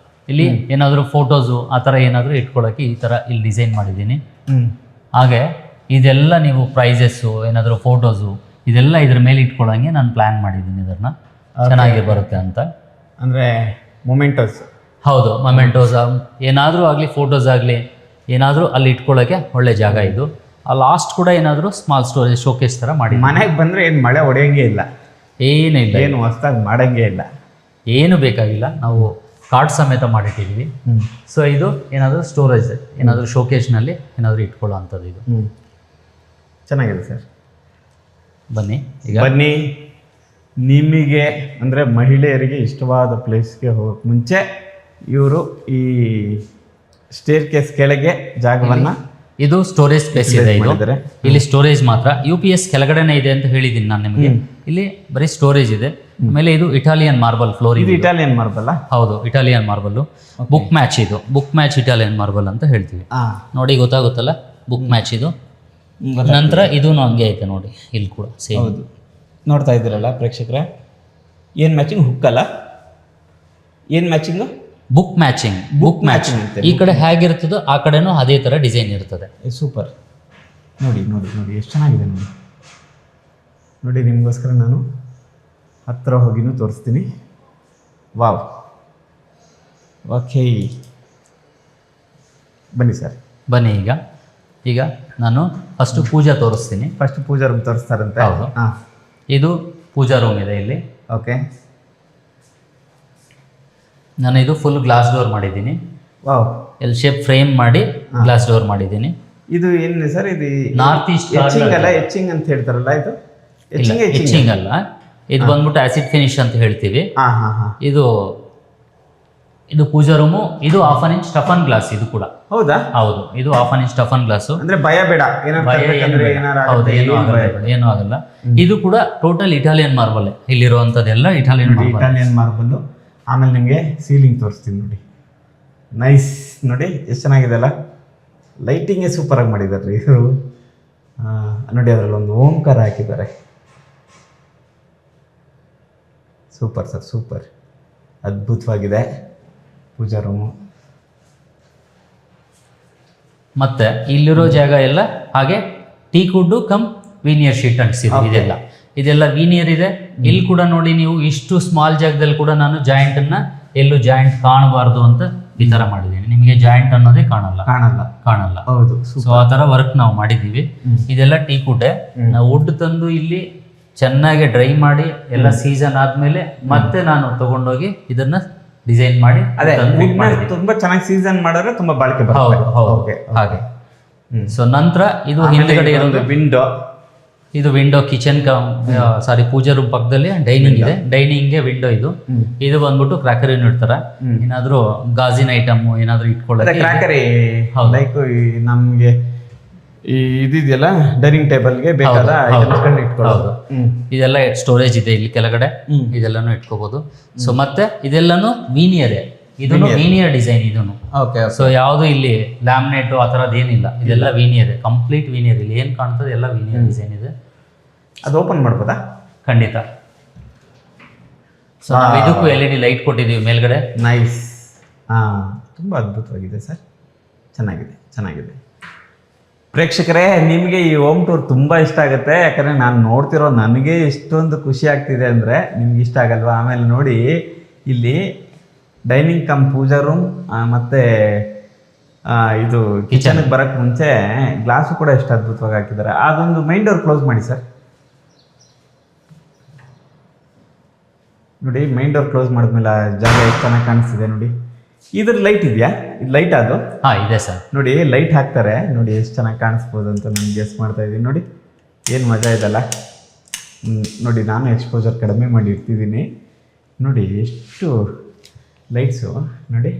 ಇಲ್ಲಿ ಏನಾದರೂ ಫೋಟೋಸು ಆ ಥರ ಏನಾದರೂ ಇಟ್ಕೊಳ್ಳೋಕ್ಕೆ ಈ ಥರ ಇಲ್ಲಿ ಡಿಸೈನ್ ಮಾಡಿದ್ದೀನಿ. ಹಾಗೆ ಇದೆಲ್ಲ ನೀವು ಪ್ರೈಸಸ್ಸು ಏನಾದರೂ ಫೋಟೋಸು ಇದೆಲ್ಲ ಇದ್ರ ಮೇಲೆ ಇಟ್ಕೊಳ್ಳೋಂಗೆ ನಾನು ಪ್ಲ್ಯಾನ್ ಮಾಡಿದ್ದೀನಿ. ಇದನ್ನು ಚೆನ್ನಾಗಿ ಬರುತ್ತೆ ಅಂತ. ಅಂದರೆ ಮೊಮೆಂಟೋಸ್. ಹೌದು, ಮೊಮೆಂಟೋಸ್ ಏನಾದರೂ ಆಗಲಿ, ಫೋಟೋಸ್ ಆಗಲಿ ಏನಾದರೂ ಅಲ್ಲಿ ಇಟ್ಕೊಳ್ಳೋಕ್ಕೆ ಒಳ್ಳೆ ಜಾಗ ಇದು. ಆ ಲಾಸ್ಟ್ ಕೂಡ ಏನಾದರೂ ಸ್ಮಾಲ್ ಸ್ಟೋರೇಜ್ ಶೋಕೇಸ್ ಥರ ಮಾಡಿ. ಮನೆಗೆ ಬಂದರೆ ಏನು ಮಳೆ ಹೊಡೆಯೋಂಗೇ ಇಲ್ಲ, ಏನಿಲ್ಲ, ಏನು ಹೊಸ್ದಾಗಿ ಮಾಡೋಂಗೇ ಇಲ್ಲ, ಏನು ಬೇಕಾಗಿಲ್ಲ. ನಾವು ಕಾರ್ಡ್ ಸಮೇತ ಮಾಡಿಟ್ಟಿದ್ದೀವಿ. ಸೊ ಇದು ಏನಾದರೂ ಸ್ಟೋರೇಜ್, ಏನಾದರೂ ಶೋಕೇಸ್ನಲ್ಲಿ ಏನಾದರೂ ಇಟ್ಕೊಳ್ಳೋ ಅಂಥದ್ದು ಇದು. ಚೆನ್ನಾಗಿದೆ ಸರ್. ಬನ್ನಿ ನಿಮಗೆ ಅಂದರೆ ಮಹಿಳೆಯರಿಗೆ ಇಷ್ಟವಾದ ಪ್ಲೇಸ್ಗೆ ಹೋಗೋಕ್ಕೆ ಮುಂಚೆ ಇವರು ಈ ಸ್ಟೇರ್ ಕೇಸ್ ಕೆಳಗೆ ಜಾಗವನ್ನು, ಇದು ಸ್ಟೋರೇಜ್ ಸ್ಪೇಸ್ ಇದೆ. ಇಲ್ಲಿ ಸ್ಟೋರೇಜ್ ಮಾತ್ರ UPS ಕೆಳಗಡೆನೇ ಇದೆ ಅಂತ ಹೇಳಿದ್ದೀನಿ ನಾನು ನಿಮಗೆ. ಇಲ್ಲಿ ಬರೀ ಸ್ಟೋರೇಜ್ ಇದೆ. ಆಮೇಲೆ ಇದು ಇಟಾಲಿಯನ್ ಮಾರ್ಬಲ್ ಫ್ಲೋರ್. ಇದು ಇಟಾಲಿಯನ್ ಮಾರ್ಬಲ್? ಹೌದು, ಇಟಾಲಿಯನ್ ಮಾರ್ಬಲ್. ಬುಕ್ ಮ್ಯಾಚ್ ಇದು, ಬುಕ್ ಮ್ಯಾಚ್ ಇಟಾಲಿಯನ್ ಮಾರ್ಬಲ್ ಅಂತ ಹೇಳ್ತೀವಿ. ನೋಡಿ, ಗೊತ್ತಾಗುತ್ತಲ್ಲ, ಬುಕ್ ಮ್ಯಾಚ್ ಇದು. ನಂತರ ಇದು ಹಂಗೆ ಐತೆ ನೋಡಿ, ಇಲ್ಲಿ ಕೂಡ ಸೇಮ್. ಹೌದು, ನೋಡ್ತಾ ಇದ್ದೀರಲ್ಲ ಪ್ರೇಕ್ಷಕರೇ, ಏನು ಮ್ಯಾಚಿಂಗ್? ಹುಕ್ಕಲ್ಲ, ಏನು ಮ್ಯಾಚಿಂಗು? Book matching. ಈ ಕಡೆ ಹೇಗಿರ್ತದೋ ಆ ಕಡೆನೂ ಅದೇ ಥರ ಡಿಸೈನ್ ಇರ್ತದೆ. ಸೂಪರ್. ನೋಡಿ ಎಷ್ಟು ಚೆನ್ನಾಗಿದೆ ನೋಡಿ. ನಿಮಗೋಸ್ಕರ ನಾನು ಹತ್ತಿರ ಹೋಗಿನೂ ತೋರಿಸ್ತೀನಿ. ವಾವ್, ಓಕೆ, ಬನ್ನಿ ಸರ್. ಬನ್ನಿ. ಈಗ ನಾನು ಫಸ್ಟು ಪೂಜಾ ತೋರಿಸ್ತೀನಿ. ಫಸ್ಟ್ ಪೂಜಾ ರೂಮ್ ತೋರಿಸ್ತಾರಂತೆ. ಹೌದು, ಇದು ಪೂಜಾ ರೂಮ್ ಇದೆ ಇಲ್ಲಿ. ಓಕೆ. ನಾನು ಇದು ಫುಲ್ ಗ್ಲಾಸ್ ಡೋರ್ ಮಾಡಿದ್ದೀನಿ. ವಾವ್. ಎಲ್ ಶೇಪ್ ಫ್ರೇಮ್ ಮಾಡಿ ಗ್ಲಾಸ್ ಡೋರ್ ಮಾಡಿದ್ದೀನಿ. ಇದು ಏನು ಸರ್ ಇದು ನಾರ್ತ್ ಈಸ್ಟ್ ಎಚಿಂಗ್ ಅಲ್ಲ, ಎಚಿಂಗ್ ಅಂತ ಹೇಳ್ತಾರಲ್ಲ ಇದು? ಎಚಿಂಗ್ ಅಲ್ಲ, ಇದು ಬಂದ್ಬಿಟ್ಟು ಆಸಿಡ್ ಫಿನಿಶ್ ಅಂತ ಹೇಳ್ತೀವಿ. ಇದು ಪೂಜಾ ರೂಮು. ಇದು 1/2 ಇಂಚ್ ಸ್ಟಫನ್ ಗ್ಲಾಸ್. ಇದು ಕೂಡ ಹೌದಾ? ಹೌದು, ಇದು 1/2 ಇಂಚ್ ಸ್ಟಫನ್ ಗ್ಲಾಸು. ಅಂದ್ರೆ ಭಯ ಬೇಡ, ಏನು ಆಗಲ್ಲ. ಇದು ಕೂಡ ಟೋಟಲ್ ಇಟಾಲಿಯನ್ ಮಾರ್ಬಲ್. ಇಲ್ಲಿರುವಂತದ್ದೆಲ್ಲ ಇಟಾಲಿಯನ್ ಮಾರ್ಬಲ್. ಆಮೇಲೆ ನಿಮಗೆ ಸೀಲಿಂಗ್ ತೋರಿಸ್ತೀನಿ ನೋಡಿ. ನೈಸ್ ನೋಡಿ, ಎಷ್ಟು ಚೆನ್ನಾಗಿದೆ ಅಲ್ಲ. ಲೈಟಿಂಗೇ ಸೂಪರಾಗಿ ಮಾಡಿದ್ದಾರೆ ರೀ ಇವರು. ನೋಡಿ, ಅದರಲ್ಲಿ ಒಂದು ಓಂಕಾರ ಹಾಕಿದ್ದಾರೆ. ಸೂಪರ್ ಸರ್, ಸೂಪರ್, ಅದ್ಭುತವಾಗಿದೆ ಪೂಜಾ ರೂಮು. ಮತ್ತೆ ಇಲ್ಲಿರೋ ಜಾಗ ಎಲ್ಲ ಹಾಗೆ teak wood cum veneer sheet ಅಂಟಿಸಿದ್ವಿ. ಇದೆಲ್ಲ ವೀನಿಯರ್ ಇದೆ. ಇಲ್ಲಿ ಕೂಡ ನೋಡಿ ನೀವು, ಇಷ್ಟು ಸ್ಮಾಲ್ ಜಾಗದಲ್ಲಿ ಕೂಡ ನಾನು ಜಾಯಿಂಟನ್ನು ಎಲ್ಲೂ ಜಾಯಿಂಟ್ ಕಾಣಬಾರ್ದು ಅಂತ ಈ ಥರ ಮಾಡಿದ್ದೀನಿ. ನಿಮಗೆ ಜಾಯಿಂಟ್ ಅನ್ನೋದೇ ಕಾಣಲ್ಲ. ಹೌದು. ಸೊ ಆ ಥರ ವರ್ಕ್ ನಾವು ಮಾಡಿದ್ದೀವಿ. ಇದೆಲ್ಲ ಟೀಕ್ ವುಡ್ಡೇ. ನಾವು ವುಡ್ ತಂದು ಇಲ್ಲಿ ಚೆನ್ನಾಗಿ ಡ್ರೈ ಮಾಡಿ ಎಲ್ಲ ಸೀಸನ್ ಆದಮೇಲೆ ಮತ್ತೆ ನಾನು ತಗೊಂಡೋಗಿ ಇದನ್ನ ಡಿಸೈನ್ ಮಾಡಿ ತುಂಬಾ ಚೆನ್ನಾಗಿ ಸೀಸನ್ ಮಾಡಿದ್ರೆ ತುಂಬಾ ಬಾಳಿಕೆ ಬರುತ್ತೆ. ಹಾಗೆ. ಸೊ ನಂತರ ಇದು ಹಿಂದ್ಗಡೆ ಇರೋದು ವಿಂಡೋ. ಇದು ವಿಂಡೋ ಕಿಚನ್ ಪೂಜಾ ರೂಮ್ ಪಕ್ಕದಲ್ಲಿ ಡೈನಿಂಗ್ ಇದೆ. ಡೈನಿಂಗ್ಗೆ ವಿಂಡೋ ಇದು. ಇದು ಬಂದ್ಬಿಟ್ಟು ಕ್ರಾಕರಿ ಇಡ್ತಾರ. ಏನಾದ್ರು ಗಾಜಿನ ಐಟಮ್ ಏನಾದ್ರು ಇಟ್ಕೊಳ್ಳೋಕೆ ಕ್ರಾಕರಿ. ಲೈಕ್ ನಮ್ಗೆ ಇದೆಯಲ್ಲ ಡೈನಿಂಗ್ ಟೇಬಲ್ಗೆ ಬೇಕಾದ ಇಟ್ಕೊಳ್ಳೋದು. ಇದೆಲ್ಲ ಸ್ಟೋರೇಜ್ ಇದೆ ಇಲ್ಲಿ ಕೆಳಗಡೆ. ಇದೆಲ್ಲಾನು ಇಟ್ಕೋಬಹುದು. ಸೊ ಮತ್ತೆ ಇದೆಲ್ಲಾನು ವೀನಿಯರೇ. ಇದನ್ನು ವೀನಿಯರ್ ಡಿಸೈನ್. ಇದನ್ನು ಸೊ ಯಾವುದು ಇಲ್ಲಿ ಲ್ಯಾಮಿನೇಟು ಆ ಥರದ್ದು ಏನಿಲ್ಲ. ಇದೆಲ್ಲ ವೀನಿಯರ್, ಕಂಪ್ಲೀಟ್ ವೀನಿಯರ್. ಇಲ್ಲಿ ಏನು ಕಾಣ್ತದೆ ಎಲ್ಲ ವೀನಿಯರ್ ಡಿಸೈನ್ ಇದೆ. ಅದು ಓಪನ್ ಮಾಡ್ಬೋದಾ? ಖಂಡಿತ. ಸೊ ನಾವು ಇದಕ್ಕೂ LED ಲೈಟ್ ಕೊಟ್ಟಿದ್ದೀವಿ ಮೇಲ್ಗಡೆ. ನೈಸ್. ತುಂಬ ಅದ್ಭುತವಾಗಿದೆ ಸರ್, ಚೆನ್ನಾಗಿದೆ. ಪ್ರೇಕ್ಷಕರೇ, ನಿಮಗೆ ಈ ಹೋಮ್ ಟೂರ್ ತುಂಬ ಇಷ್ಟ ಆಗುತ್ತೆ. ಯಾಕಂದರೆ ನಾನು ನೋಡ್ತಿರೋ ನನಗೆ ಎಷ್ಟೊಂದು ಖುಷಿ ಆಗ್ತಿದೆ ಅಂದರೆ ನಿಮ್ಗೆ ಇಷ್ಟ ಆಗಲ್ವಾ? ಆಮೇಲೆ ನೋಡಿ, ಇಲ್ಲಿ ಡೈನಿಂಗ್ ಕಮ್ ಪೂಜಾ ರೂಮ್ ಮತ್ತು ಇದು ಕಿಚನ್ಗೆ ಬರೋಕ್ಕೆ ಮುಂಚೆ ಗ್ಲಾಸು ಕೂಡ ಎಷ್ಟು ಅದ್ಭುತವಾಗಿ ಹಾಕಿದ್ದಾರೆ. ಅದೊಂದು ಮೈನ್ ಡೋರ್ ಕ್ಲೋಸ್ ಮಾಡಿ ಸರ್. ನೋಡಿ, ಮೈನ್ ಡೋರ್ ಕ್ಲೋಸ್ ಮಾಡಿದ್ಮೇಲೆ ಜಾಗ ಎಷ್ಟು ಚೆನ್ನಾಗಿ ಕಾಣಿಸ್ತಿದೆ ನೋಡಿ. ಇದ್ರ ಲೈಟ್ ಇದೆಯಾ? ಇದು ಲೈಟ್ ಅದು? ಇದೆ ಸರ್. ನೋಡಿ, ಲೈಟ್ ಹಾಕ್ತಾರೆ ನೋಡಿ, ಎಷ್ಟು ಚೆನ್ನಾಗಿ ಕಾಣಿಸ್ಬೋದು ಅಂತ ನಾನು ಗೆಸ್ ಮಾಡ್ತಾ ಇದ್ದೀನಿ. ನೋಡಿ ಏನು ಮಜಾ ಇದಲ್ಲ. ನೋಡಿ, ನಾನು ಎಕ್ಸ್ಪೋಜರ್ ಕಡಿಮೆ ಮಾಡಿ ಇರ್ತಿದ್ದೀನಿ. ನೋಡಿ ಎಷ್ಟು ಲೈಟ್ಸು. ನೋಡಿ,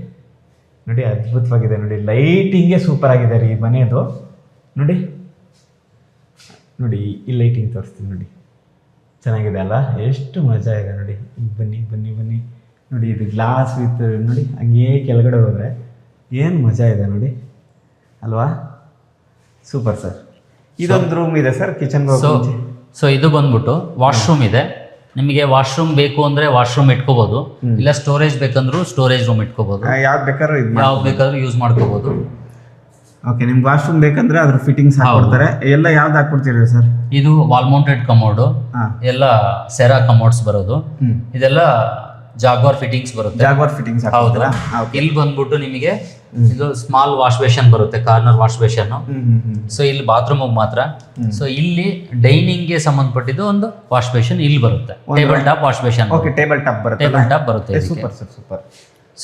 ಅದ್ಭುತವಾಗಿದೆ ನೋಡಿ. ಲೈಟಿಂಗೇ ಸೂಪರ್ ಆಗಿದೆ ರೀ ಈ ಮನೆಯದು. ನೋಡಿ, ಈ ಲೈಟಿಂಗ್ ತೋರಿಸ್ತೀನಿ ನೋಡಿ, ಚೆನ್ನಾಗಿದೆ ಅಲ್ಲ? ಎಷ್ಟು ಮಜಾ ಇದೆ ನೋಡಿ. ಬನ್ನಿ ನೋಡಿ, ಇದು ಗ್ಲಾಸ್ ವಿತ್ ನೋಡಿ, ಹಂಗೇ ಕೆಳಗಡೆ ಹೋದರೆ ಏನು ಮಜಾ ಇದೆ ನೋಡಿ ಅಲ್ವಾ? Super sir. ಇದೊಂದು ರೂಮ್ ಇದೆ ಸರ್ ಕಿಚನ್. ಸೊ ಇದು ಬಂದ್ಬಿಟ್ಟು ವಾಶ್ರೂಮ್ ಇದೆ. ನಿಮಗೆ ವಾಶ್ರೂಮ್ ಬೇಕು ಅಂದರೆ ವಾಶ್ರೂಮ್ ಇಟ್ಕೋಬೋದು, ಇಲ್ಲ ಸ್ಟೋರೇಜ್ ಬೇಕಂದ್ರೂ ಸ್ಟೋರೇಜ್ ರೂಮ್ ಇಟ್ಕೋಬೋದು. ಯಾವ್ದು ಬೇಕಾದ್ರೂ ಯೂಸ್ ಮಾಡ್ಕೋಬೋದು. ಓಕೆ, ನಿಮ್ಗೆ ವಾಶ್ರೂಮ್ ಬೇಕಂದ್ರೆ ಅದ್ರ ಫಿಟ್ಟಿಂಗ್ಸ್ ಹಾಕ್ಕೊಡ್ತಾರೆ. ಎಲ್ಲ ಯಾವ್ದು ಹಾಕ್ಕೊಡ್ತೀರಿ ಸರ್? ಇದು ವಾಲ್ ಮೌಂಟೆಡ್ ಕಮೋಡು, ಎಲ್ಲ ಸೆರಾ ಕಮೋಡ್ಸ್ ಬರೋದು. ಇದೆಲ್ಲ ಜಾಗ್ವಾರ್ ಫಿಟ್ಟಿಂಗ್ಸ್ ಬರುತ್ತೆ. ಹೌದು. ಇಲ್ಲಿ ಬಂದ್ಬಿಟ್ಟು ನಿಮಗೆ ಇದು ಸ್ಮಾಲ್ ವಾಶ್ ಬೇಷನ್ ಬರುತ್ತೆ, ಕಾರ್ನರ್ ವಾಶ್ ಬೇಷನ್. ಸೊ ಇಲ್ಲಿ ಬಾತ್ರೂಮ್ ಮಾತ್ರ. ಸೊ ಇಲ್ಲಿ ಡೈನಿಂಗ್ ಗೆ ಸಂಬಂಧಪಟ್ಟಿದ್ದು ಒಂದು ವಾಶ್ ಬೇಷನ್ ಇಲ್ಲಿ ಬರುತ್ತೆ. Table top wash basin. Okay, table top ಬರುತ್ತೆ. ಸೂಪರ್.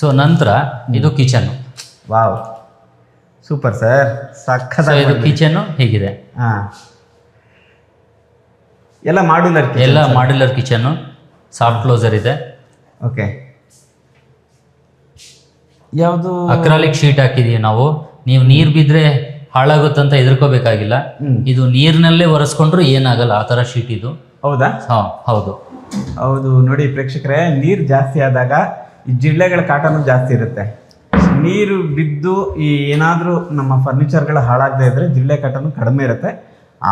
ಸೊ ನಂತರ ಇದು ಕಿಚನ್. ವಾವ್, ಸೂಪರ್ ಸರ್, ಸಖತ್ತಾಗಿ. ಇದು ಕಿಚನ್ ಹೀಗಿದೆ. ಎಲ್ಲ ಮಾಡ್ಯುಲರ್ ಕಿಚನ್. ಸಾಫ್ಟ್ ಕ್ಲೋಸರ್ ಇದೆ. ಓಕೆ, ಯಾವುದು ಅಕ್ರಾಲಿಕ್ ಶೀಟ್ ಹಾಕಿದೀವಿ ನಾವು. ನೀವು ನೀರು ಬಿದ್ದರೆ ಹಾಳಾಗುತ್ತಂತ ಹೆದರ್ಕೋಬೇಕಾಗಿಲ್ಲ. ಇದು ನೀರಿನಲ್ಲೇ ಒರೆಸ್ಕೊಂಡ್ರು ಏನಾಗಲ್ಲ, ಆ ಥರ ಶೀಟ್ ಇದು. ಹೌದಾ? ಹೌದು. ನೋಡಿ ಪ್ರೇಕ್ಷಕರೇ, ನೀರು ಜಾಸ್ತಿ ಆದಾಗ ಈ ಜಿರಳೆಗಳ ಕಾಟನೂ ಜಾಸ್ತಿ ಇರುತ್ತೆ. ನೀರು ಬಿದ್ದು ಈ ಏನಾದರೂ ನಮ್ಮ ಫರ್ನಿಚರ್ಗಳು ಹಾಳಾಗದೇ ಇದ್ದರೆ ಜಿರಳೆ ಕಾಟನೂ ಕಡಿಮೆ ಇರುತ್ತೆ.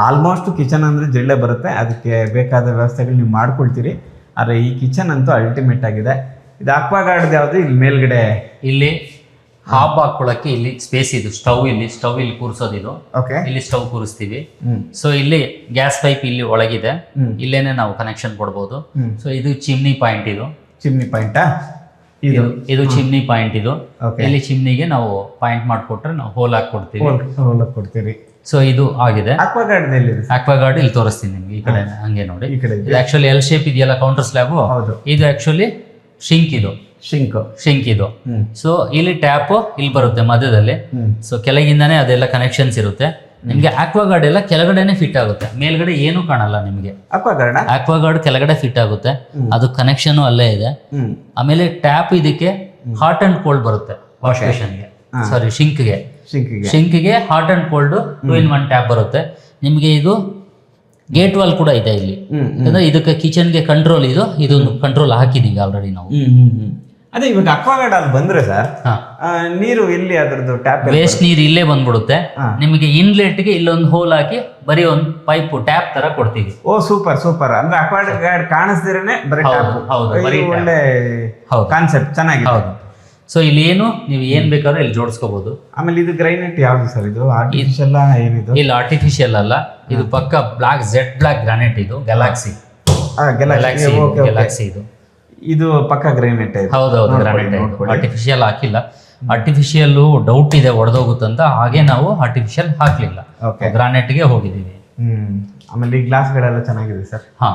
ಆಲ್ಮೋಸ್ಟ್ ಕಿಚನ್ ಅಂದರೆ ಜಿರಳೆ ಬರುತ್ತೆ, ಅದಕ್ಕೆ ಬೇಕಾದ ವ್ಯವಸ್ಥೆಗಳು ನೀವು ಮಾಡ್ಕೊಳ್ತೀರಿ. ಆದರೆ ಈ ಕಿಚನ್ ಅಂತೂ ಅಲ್ಟಿಮೇಟ್ ಆಗಿದೆ. ಇದು ಅಕ್ವಾಗಾರ್ಡ್ ಯಾವುದು? ಇಲ್ಲಿ ಮೇಲ್ಗಡೆ ಇಲ್ಲಿ ಹಾಬ್ ಹಾಕೊಳ್ಳೋಕ್ಕೆ ಇಲ್ಲಿ ಸ್ಪೇಸ್ ಇದು. ಸ್ಟವ್ ಇಲ್ಲಿ ಕೂರಿಸೋದು ಇದು. ಓಕೆ, ಇಲ್ಲಿ ಸ್ಟವ್ ಕೂರಿಸ್ತೀವಿ. ಸೊ ಇಲ್ಲಿ ಗ್ಯಾಸ್ ಪೈಪ್ ಇಲ್ಲಿ ಒಳಗಿದೆ, ಇಲ್ಲೇನೆ ನಾವು ಕನೆಕ್ಷನ್ ಕೊಡ್ಬೋದು. ಸೊ ಇದು ಚಿಮ್ನಿ ಪಾಯಿಂಟ್. ಚಿಮ್ನಿ ಪಾಯಿಂಟಾ? ಇದು ಚಿಮ್ನಿ ಪಾಯಿಂಟ್. ಇದು ಇಲ್ಲಿ ಚಿಮ್ನಿಗೆ ನಾವು ಪಾಯಿಂಟ್ ಮಾಡಿಕೊಟ್ರೆ ನಾವು ಹೋಲ್ ಹಾಕಿ ಕೊಡ್ತೀವಿ. ಸೊ ಇದು ಆಗಿದೆ. ಅಕ್ವಾಗಾರ್ಡ್ ಎಲ್ಲಿದೆ? ಅಕ್ವಾಗಾರ್ಡ್ ಇಲ್ಲಿ ತೋರಿಸ್ತೀನಿ ನಿಮ್ಗೆ, ಈ ಕಡೆ ಹಂಗೆ ನೋಡಿ. ಈ ಕಡೆ ಇದು ಆಕ್ಚುಲಿ ಎಲ್ ಶೇಪ್ ಇದೆಯಲ್ಲ ಕೌಂಟರ್ ಸ್ಲ್ಯಾಬು, ಹೌದು. ಇದು ಆಕ್ಚುಲಿ ಶಿಂಕ್ ಶಿಂಕ್ ಇದು. ಸೊ ಇಲ್ಲಿ ಟ್ಯಾಪ್ ಇಲ್ಲಿ ಬರುತ್ತೆ ಮಧ್ಯದಲ್ಲಿ. ಸೊ ಕೆಳಗಿಂದಾನೆ ಅದೆಲ್ಲ ಕನೆಕ್ಷನ್ಸ್ ಇರುತ್ತೆ ನಿಮ್ಗೆ. ಅಕ್ವಾಗಾರ್ಡ್ ಎಲ್ಲ ಕೆಳಗಡೆನೆ ಫಿಟ್ ಆಗುತ್ತೆ, ಮೇಲ್ಗಡೆ ಏನು ಕಾಣಲ್ಲ ನಿಮ್ಗೆ. ಅಕ್ವಾಗಾರ್ಡ್ ಕೆಳಗಡೆ ಫಿಟ್ ಆಗುತ್ತೆ, ಅದು ಕನೆಕ್ಷನ್ ಅಲ್ಲೇ ಇದೆ. ಆಮೇಲೆ ಟ್ಯಾಪ್ ಇದಕ್ಕೆ ಹಾಟ್ ಅಂಡ್ ಕೋಲ್ಡ್ ಬರುತ್ತೆ ವಾಶ್ ಬೇಷನ್ಗೆ, ಸಾರಿ ಶಿಂಕ್ಗೆ hot and cold 2-in-1 tap ಬರುತ್ತೆ ನಿಮ್ಗೆ. ಇದು ಗೇಟ್ ವಾಲ್ ಕೂಡ ಇದೆ ಇಲ್ಲಿ, ಅಂದ್ರೆ ಇದಕ್ಕೆ ಕಿಚನ್ಗೆ ಕಂಟ್ರೋಲ್ ಇದು ಕಂಟ್ರೋಲ್ ಹಾಕಿದೀವಿ ಆಲ್ರೆಡಿ ನಾವು. ಅದೇ ಇವಾಗ ಅಕ್ವಾಗಾರ್ಡ್ ಅಲ್ಲಿ ಬಂದ್ರೆ ಸರ್ ನೀರು ಇಲ್ಲಿ ಅದರದ್ದು ಟ್ಯಾಪ್ ವೇಸ್ಟ್ ನೀರು ಇಲ್ಲೇ ಬಂದ್ಬಿಡುತ್ತೆ ನಿಮಗೆ. ಇನ್ಲೆಟ್ಗೆ ಇಲ್ಲೊಂದು ಹೋಲ್ ಹಾಕಿ ಬರೀ ಒಂದು ಪೈಪ್ ಟ್ಯಾಪ್ ತರ ಕೊಡ್ತೀವಿ. ಓ ಸೂಪರ್ ಅಂದ್ರೆ ಅಕ್ವಾಗಾರ್ಡ್ ಕಾಣಿಸ್ದಿರನೆ ಬರೀ ಟ್ಯಾಪ್. ಒಳ್ಳೆ ಕಾನ್ಸೆಪ್ಟ್ ಚೆನ್ನಾಗಿದೆ. ಹೌದು. ಸೊ ಇಲ್ಲಿ ಏನು ನೀವು ಏನ್ ಬೇಕಾದ್ರೂ ಇಲ್ಲಿ ಜೋಡಿಸ್ಕೋಬಹುದು. ಆಮೇಲೆ ಇದು ಗ್ರೈನೆಟ್ ಯಾವ್ದು ಸರ್? ಇದು ಆರ್ಟಿಫಿಷಿಯಲ್ ಏನಿದು? ಇಲ್ಲ ಆರ್ಟಿಫಿಷಿಯಲ್ ಅಲ್ಲ, ಇದು ಪಕ್ಕ ಜೆಡ್ ಬ್ಲಾಕ್ ಗ್ರಾನೈಟ್. ಇದು ಗ್ಯಾಲಕ್ಸಿ ಇದು. ಇದು ಪಕ್ಕ ಗ್ರಾನೈಟ್. ಹೌದೌದು ಗ್ರಾನೈಟ್. ಆರ್ಟಿಫಿಷಿಯಲ್ ಹಾಕಿಲ್ಲ. ಆರ್ಟಿಫಿಷಿಯಲ್ ಡೌಟ್ ಇದೆ ಒಡೆದೋಗುತ್ತಂತ, ಹಾಗೆ ನಾವು ಆರ್ಟಿಫಿಷಿಯಲ್ ಹಾಕ್ಲಿಲ್ಲ, ಗ್ರಾನೈಟ್ಗೆ ಹೋಗಿದ್ದೀವಿ. ಆಮೇಲೆ ಈ ಗ್ಲಾಸ್ಗಳೆಲ್ಲ ಚೆನ್ನಾಗಿದೆ ಸರ್. ಹಾ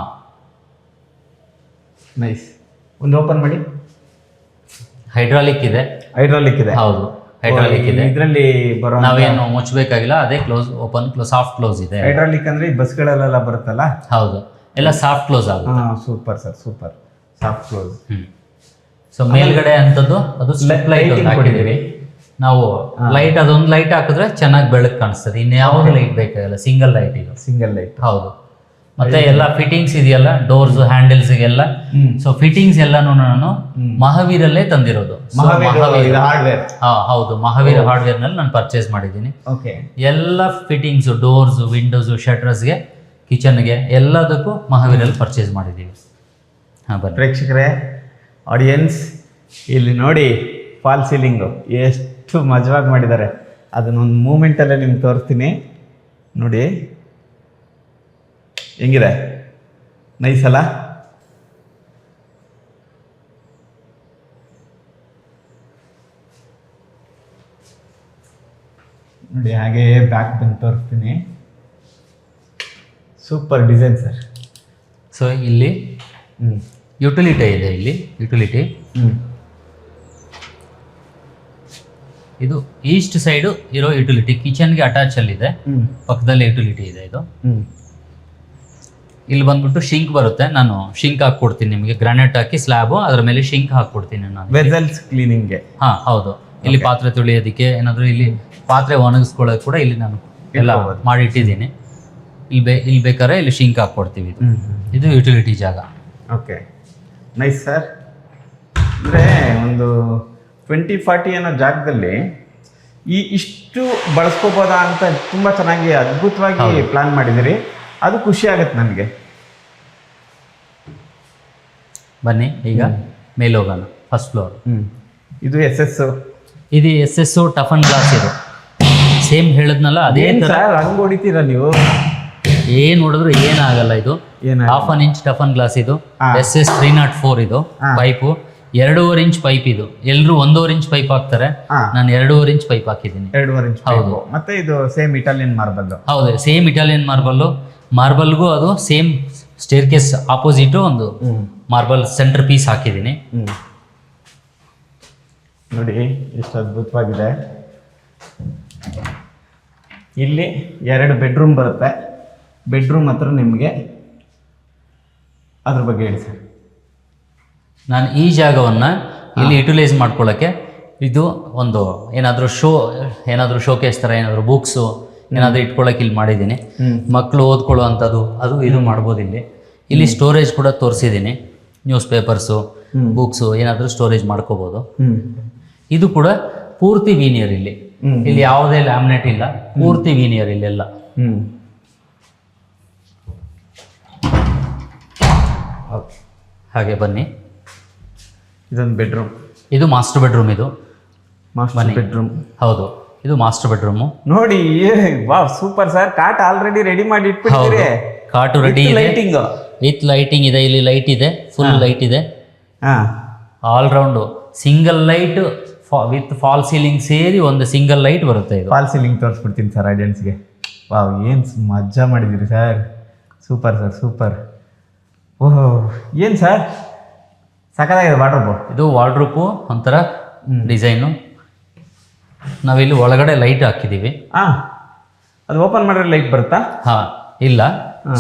ನೈಸ್. ಒಂದು ಓಪನ್ ಮಾಡಿ. ಹೈಡ್ರಾಲಿಕ್ ಇದೆ. ಹೌದು ಹೈಡ್ರಾಲಿಕ್ ಇದೆ. ಇದರಲ್ಲಿ ಬರೋ ನಾವೇನು ಮುಚ್ಚಬೇಕಾಗಿಲ್ಲ, ಅದೇ ಕ್ಲೋಸ್ ಓಪನ್ ಸಾಫ್ಟ್ ಕ್ಲೋಸ್ ಇದೆ. ಹೈಡ್ರಾಲಿಕ್ ಅಂದ್ರೆ ಈ ಬಸ್ಗಳೆಲ್ಲ ಬರುತ್ತಲ್ಲ. ಹೌದು, ಎಲ್ಲ ಸಾಫ್ಟ್ ಕ್ಲೋಸ್ ಆಗುತ್ತೆ. Super sir, super soft close. So ಮೇಲ್ಗಡೆ ಅಂತದ್ದು ಅದು ಸ್ಲಿಪ್ ಲೈಟ್ ಹಾಕಿದ್ದೀವಿ ನಾವು. ಲೈಟ್ ಅದೊಂದು ಲೈಟ್ ಹಾಕಿದ್ರೆ ಚೆನ್ನಾಗಿ ಬೆಳಕು ಕಾಣಿಸ್ತದೆ. ಇನ್ಯಾವುದು ಲೈಟ್ ಬೇಕಾಗಿಲ್ಲ, ಸಿಂಗಲ್ ಲೈಟ್ ಇದು. Single light. ಹೌದು. ಮತ್ತೆ ಎಲ್ಲ ಫಿಟ್ಟಿಂಗ್ಸ್ ಇದೆಯಲ್ಲ, ಡೋರ್ಸ್ ಹ್ಯಾಂಡಲ್ಸ್ಗೆಲ್ಲ. ಸೊ ಫಿಟ್ಟಿಂಗ್ಸ್ ಎಲ್ಲಾನು ನಾನು ಮಹಾವೀರಲ್ಲೇ ತಂದಿರೋದು. ಹಾರ್ಡ್ವೇರ್. ಹೌದು, ಮಹಾವೀರ್ ಹಾರ್ಡ್ವೇರ್ ನಲ್ಲಿ ನಾನು ಪರ್ಚೇಸ್ ಮಾಡಿದ್ದೀನಿ. ಎಲ್ಲ ಫಿಟ್ಟಿಂಗ್ಸ್, ಡೋರ್ಸ್, ವಿಂಡೋಸ್, ಶಟರ್ಸ್ಗೆ, ಕಿಚನ್ಗೆ ಎಲ್ಲದಕ್ಕೂ ಮಹಾವೀರಲ್ಲಿ ಪರ್ಚೇಸ್ ಮಾಡಿದ್ದೀವಿ. ಪ್ರೇಕ್ಷಕರೇ, ಆಡಿಯನ್ಸ್, ಇಲ್ಲಿ ನೋಡಿ ಫಾಲ್ ಸೀಲಿಂಗು ಎಷ್ಟು ಮಜವಾಗಿ ಮಾಡಿದ್ದಾರೆ. ಅದನ್ನೊಂದು ಮೂಮೆಂಟಲ್ಲೇ ನಿಮ್ಗೆ ತೋರಿಸ್ತೀನಿ ನೋಡಿ. ಹೆಂಗಿದೆ? ನೈಸ್ ಅಲ್ಲ? ನೋಡಿ ಹಾಗೆ ಬ್ಯಾಕ್ ಬಂದು ತೋರಿಸ್ತೀನಿ. Super design sir. ಸೊ ಇಲ್ಲಿ ಯುಟಿಲಿಟಿ ಇದೆ. ಇಲ್ಲಿ ಯುಟಿಲಿಟಿ ಇದು ಈಸ್ಟ್ ಸೈಡು ಇರೋ ಯುಟಿಲಿಟಿ, ಕಿಚನ್ಗೆ ಅಟ್ಯಾಚ್ ಅಲ್ಲಿ ಇದೆ. ಪಕ್ಕದಲ್ಲಿ ಯುಟಿಲಿಟಿ ಇದೆ. ಇದು ಇಲ್ಲಿ ಬಂದ್ಬಿಟ್ಟು ಶಿಂಕ್ ಬರುತ್ತೆ. ನಾನು ಶಿಂಕ್ ಹಾಕೊಡ್ತೀನಿ ನಿಮಗೆ, ಗ್ರಾನೈಟ್ ಹಾಕಿ ಸ್ಲ್ಯಾಬ್, ಅದ್ರ ಮೇಲೆ ಶಿಂಕ್ ಹಾಕೊಡ್ತೀನಿ ನಾನು. ವೆಸಲ್ಸ್ ಕ್ಲೀನಿಂಗ್ಗೆ. ಹೌದು. ಇಲ್ಲಿ ಪಾತ್ರೆ ತೊಳೆಯೋದಕ್ಕೆ, ಏನಾದರೂ ಇಲ್ಲಿ ಪಾತ್ರೆ ಒಣಗಿಸ್ಕೊಳ್ಳೋದು ಕೂಡ ಇಲ್ಲಿ ನಾನು ಎಲ್ಲ ಮಾಡಿ ಇಟ್ಟಿದ್ದೀನಿ. ಇಲ್ಲಿ ಬೇಕಾದ್ರೆ ಇಲ್ಲಿ ಶಿಂಕ್ ಹಾಕೊಡ್ತೀವಿ. ಇದು ಯುಟಿಲಿಟಿ ಜಾಗ. Okay, nice sir. ಅಂದರೆ ಒಂದು 20-40 ಅನ್ನೋ ಜಾಗದಲ್ಲಿ ಇಷ್ಟು ಬಳಸ್ಕೋಬೋದಾ ಅಂತ ತುಂಬ ಚೆನ್ನಾಗಿ ಅದ್ಭುತವಾಗಿ ಪ್ಲಾನ್ ಮಾಡಿದ್ದೀರಿ. ಅದು ಖುಷಿ ಆಗುತ್ತೆ ನನಗೆ. ಬನ್ನಿ ಈಗ ಮೇಲೆ ಹೋಗೋಣ. First floor. ಇದು ಇದು SS ಟಫನ್ ಗ್ಲಾಸ್. ಇದು ಸೇಮ್ ಹೇಳಿದ್ನಲ್ಲ ಅದೇ ಥರ. ಹಂಗೆ ಹೊಡಿತೀರಾ ನೀವು? ಏನು ಹೊಡೆದ್ರು ಏನಾಗಲ್ಲ. ಇದು 1/2 ಇಂಚ್ ಟಫನ್ ಗ್ಲಾಸ್. ಇದು SS 304. ಇದು ಪೈಪು 2.5 ಇಂಚ್ ಪೈಪ್. ಇದು ಎಲ್ಲರೂ 1.5 ಇಂಚ್ ಪೈಪ್ ಹಾಕ್ತಾರೆ, ನಾನು 2.5 ಇಂಚ್ ಪೈಪ್ ಹಾಕಿದ್ದೀನಿ. 2.5 ಇಂಚ್. ಹೌದು. ಮತ್ತೆ ಇದು ಸೇಮ್ ಇಟಾಲಿಯನ್ ಮಾರ್ಬಲ್. ಹೌದು, ಸೇಮ್ ಇಟಾಲಿಯನ್ ಮಾರ್ಬಲ್ಗೂ ಅದು ಸೇಮ್ ಸ್ಟೇರ್ ಕೇಸ್ ಆಪೋಸಿಟ್ ಒಂದು ಮಾರ್ಬಲ್ ಸೆಂಟರ್ ಪೀಸ್ ಹಾಕಿದ್ದೀನಿ. ನೋಡಿ ಎಷ್ಟು ಅದ್ಭುತವಾಗಿದೆ. ಇಲ್ಲಿ 2 ಬೆಡ್ರೂಮ್ ಬರುತ್ತೆ. ಬೆಡ್ರೂಮ್ ಹತ್ರ ನಿಮಗೆ ಅದ್ರ ಬಗ್ಗೆ ಹೇಳಿ ಸರ್. ನಾನು ಈ ಜಾಗವನ್ನು ಇಲ್ಲಿ ಯುಟಿಲೈಸ್ ಮಾಡ್ಕೊಳ್ಳೋಕ್ಕೆ, ಇದು ಒಂದು ಏನಾದರೂ ಶೋಕೇಸ್ ಥರ ಏನಾದರೂ ಬುಕ್ಸು ಏನಾದರೂ ಇಟ್ಕೊಳ್ಳೋಕೆ ಇಲ್ಲಿ ಮಾಡಿದ್ದೀನಿ. ಮಕ್ಕಳು ಓದ್ಕೊಳ್ಳೋ ಅಂಥದ್ದು ಅದು ಇದು ಮಾಡ್ಬೋದು. ಇಲ್ಲಿ ಸ್ಟೋರೇಜ್ ಕೂಡ ತೋರಿಸಿದ್ದೀನಿ. ನ್ಯೂಸ್ ಪೇಪರ್ಸು, ಬುಕ್ಸು ಏನಾದರೂ ಸ್ಟೋರೇಜ್ ಮಾಡ್ಕೋಬೋದು. ಇದು ಕೂಡ ಪೂರ್ತಿ ವೀನಿಯರ್. ಇಲ್ಲಿ ಯಾವುದೇ ಲ್ಯಾಮಿನೇಟ್ ಇಲ್ಲ, ಪೂರ್ತಿ ವೀನಿಯರ್ ಇಲ್ಲೆಲ್ಲ. ಹಾಗೆ ಬನ್ನಿ. ಇದೊಂದು ಬೆಡ್ರೂಮ್. ಇದು ಮಾಸ್ಟರ್ ಬೆಡ್ರೂಮ್. ಇದು ಮಾಸ್ಟರ್ ಬೆಡ್ರೂಮ್. ಹೌದು, ಇದು ಮಾಸ್ಟರ್ ಬೆಡ್ರೂಮು. ನೋಡಿ, ವಾವ್ ಸೂಪರ್ ಸರ್. ಕಾಟ್ ಆಲ್ರೆಡಿ ರೆಡಿ ಮಾಡಿ ಇಟ್ಬಿಟ್ಟಿದ್ದೀರಿ. ಕಾಟು ರೆಡಿ ಇದೆ, ವಿತ್ ಲೈಟಿಂಗ್ ಇದೆ. ಇಲ್ಲಿ ಲೈಟ್ ಇದೆ, ಫುಲ್ ಲೈಟ್ ಇದೆ. All round single light with fall ceiling ಸೇರಿ ಒಂದು ಸಿಂಗಲ್ ಲೈಟ್ ಬರುತ್ತೆ. ಇದು ಫಾಲ್ ಸೀಲಿಂಗ್ ತೋರಿಸ್ಬಿಡ್ತೀನಿ ಸರ್ ಆಡಿಯನ್ಸ್ಗೆ. ವಾವ್, ಏನು ಮಜಾ ಮಾಡಿದ್ದೀರಿ ಸರ್. Super sir, super. ಓಹೋ, ಏನು ಸರ್ ಸಖತ್ತಾಗಿದೆ ವಾರ್ಡ್ರೋಬು. ಇದು ವಾರ್ಡ್ರೋಬು ಒಂಥರ ಡಿಸೈನು. ನಾವಿಲ್ಲಿ ಒಳಗಡೆ ಲೈಟ್ ಹಾಕಿದ್ದೀವಿ. ಹಾಂ, ಅದು ಓಪನ್ ಮಾಡಿದ್ರೆ ಲೈಟ್ ಬರುತ್ತಾ? ಹಾಂ, ಇಲ್ಲ.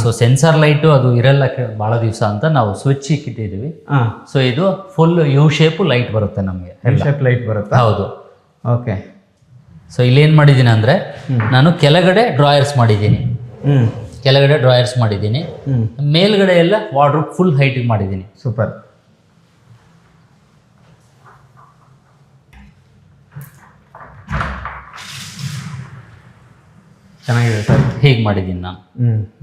ಸೊ ಸೆನ್ಸರ್ ಲೈಟು ಅದು ಇರಲ್ಲ ಭಾಳ ದಿವಸ ಅಂತ ನಾವು ಸ್ವಿಚ್ ಇಟ್ಟಿದ್ದೀವಿ. ಹಾಂ, ಸೊ ಇದು ಫುಲ್ ಯು ಶೇಪು ಲೈಟ್ ಬರುತ್ತೆ ನಮಗೆ. ಶೇಪ್ ಲೈಟ್ ಬರುತ್ತಾ? ಹೌದು. ಓಕೆ. ಸೊ ಇಲ್ಲಿ ಏನು ಮಾಡಿದ್ದೀನಿ ಅಂದರೆ ನಾನು ಕೆಳಗಡೆ ಡ್ರಾಯರ್ಸ್ ಮಾಡಿದ್ದೀನಿ. ಕೆಳಗಡೆ ಡ್ರಾಯರ್ಸ್ ಮಾಡಿದ್ದೀನಿ. ಮೇಲ್ಗಡೆ ಎಲ್ಲ ವಾರ್ಡ್ರೋಬ್ ಫುಲ್ ಹೈಟಿಗೆ ಮಾಡಿದ್ದೀನಿ. ಸೂಪರ್. ಚೆನ್ನಾಗಿದೆ ಸರ್. ಹೀಗೆ ಮಾಡಿದ್ದೀನಿ ನಾನು.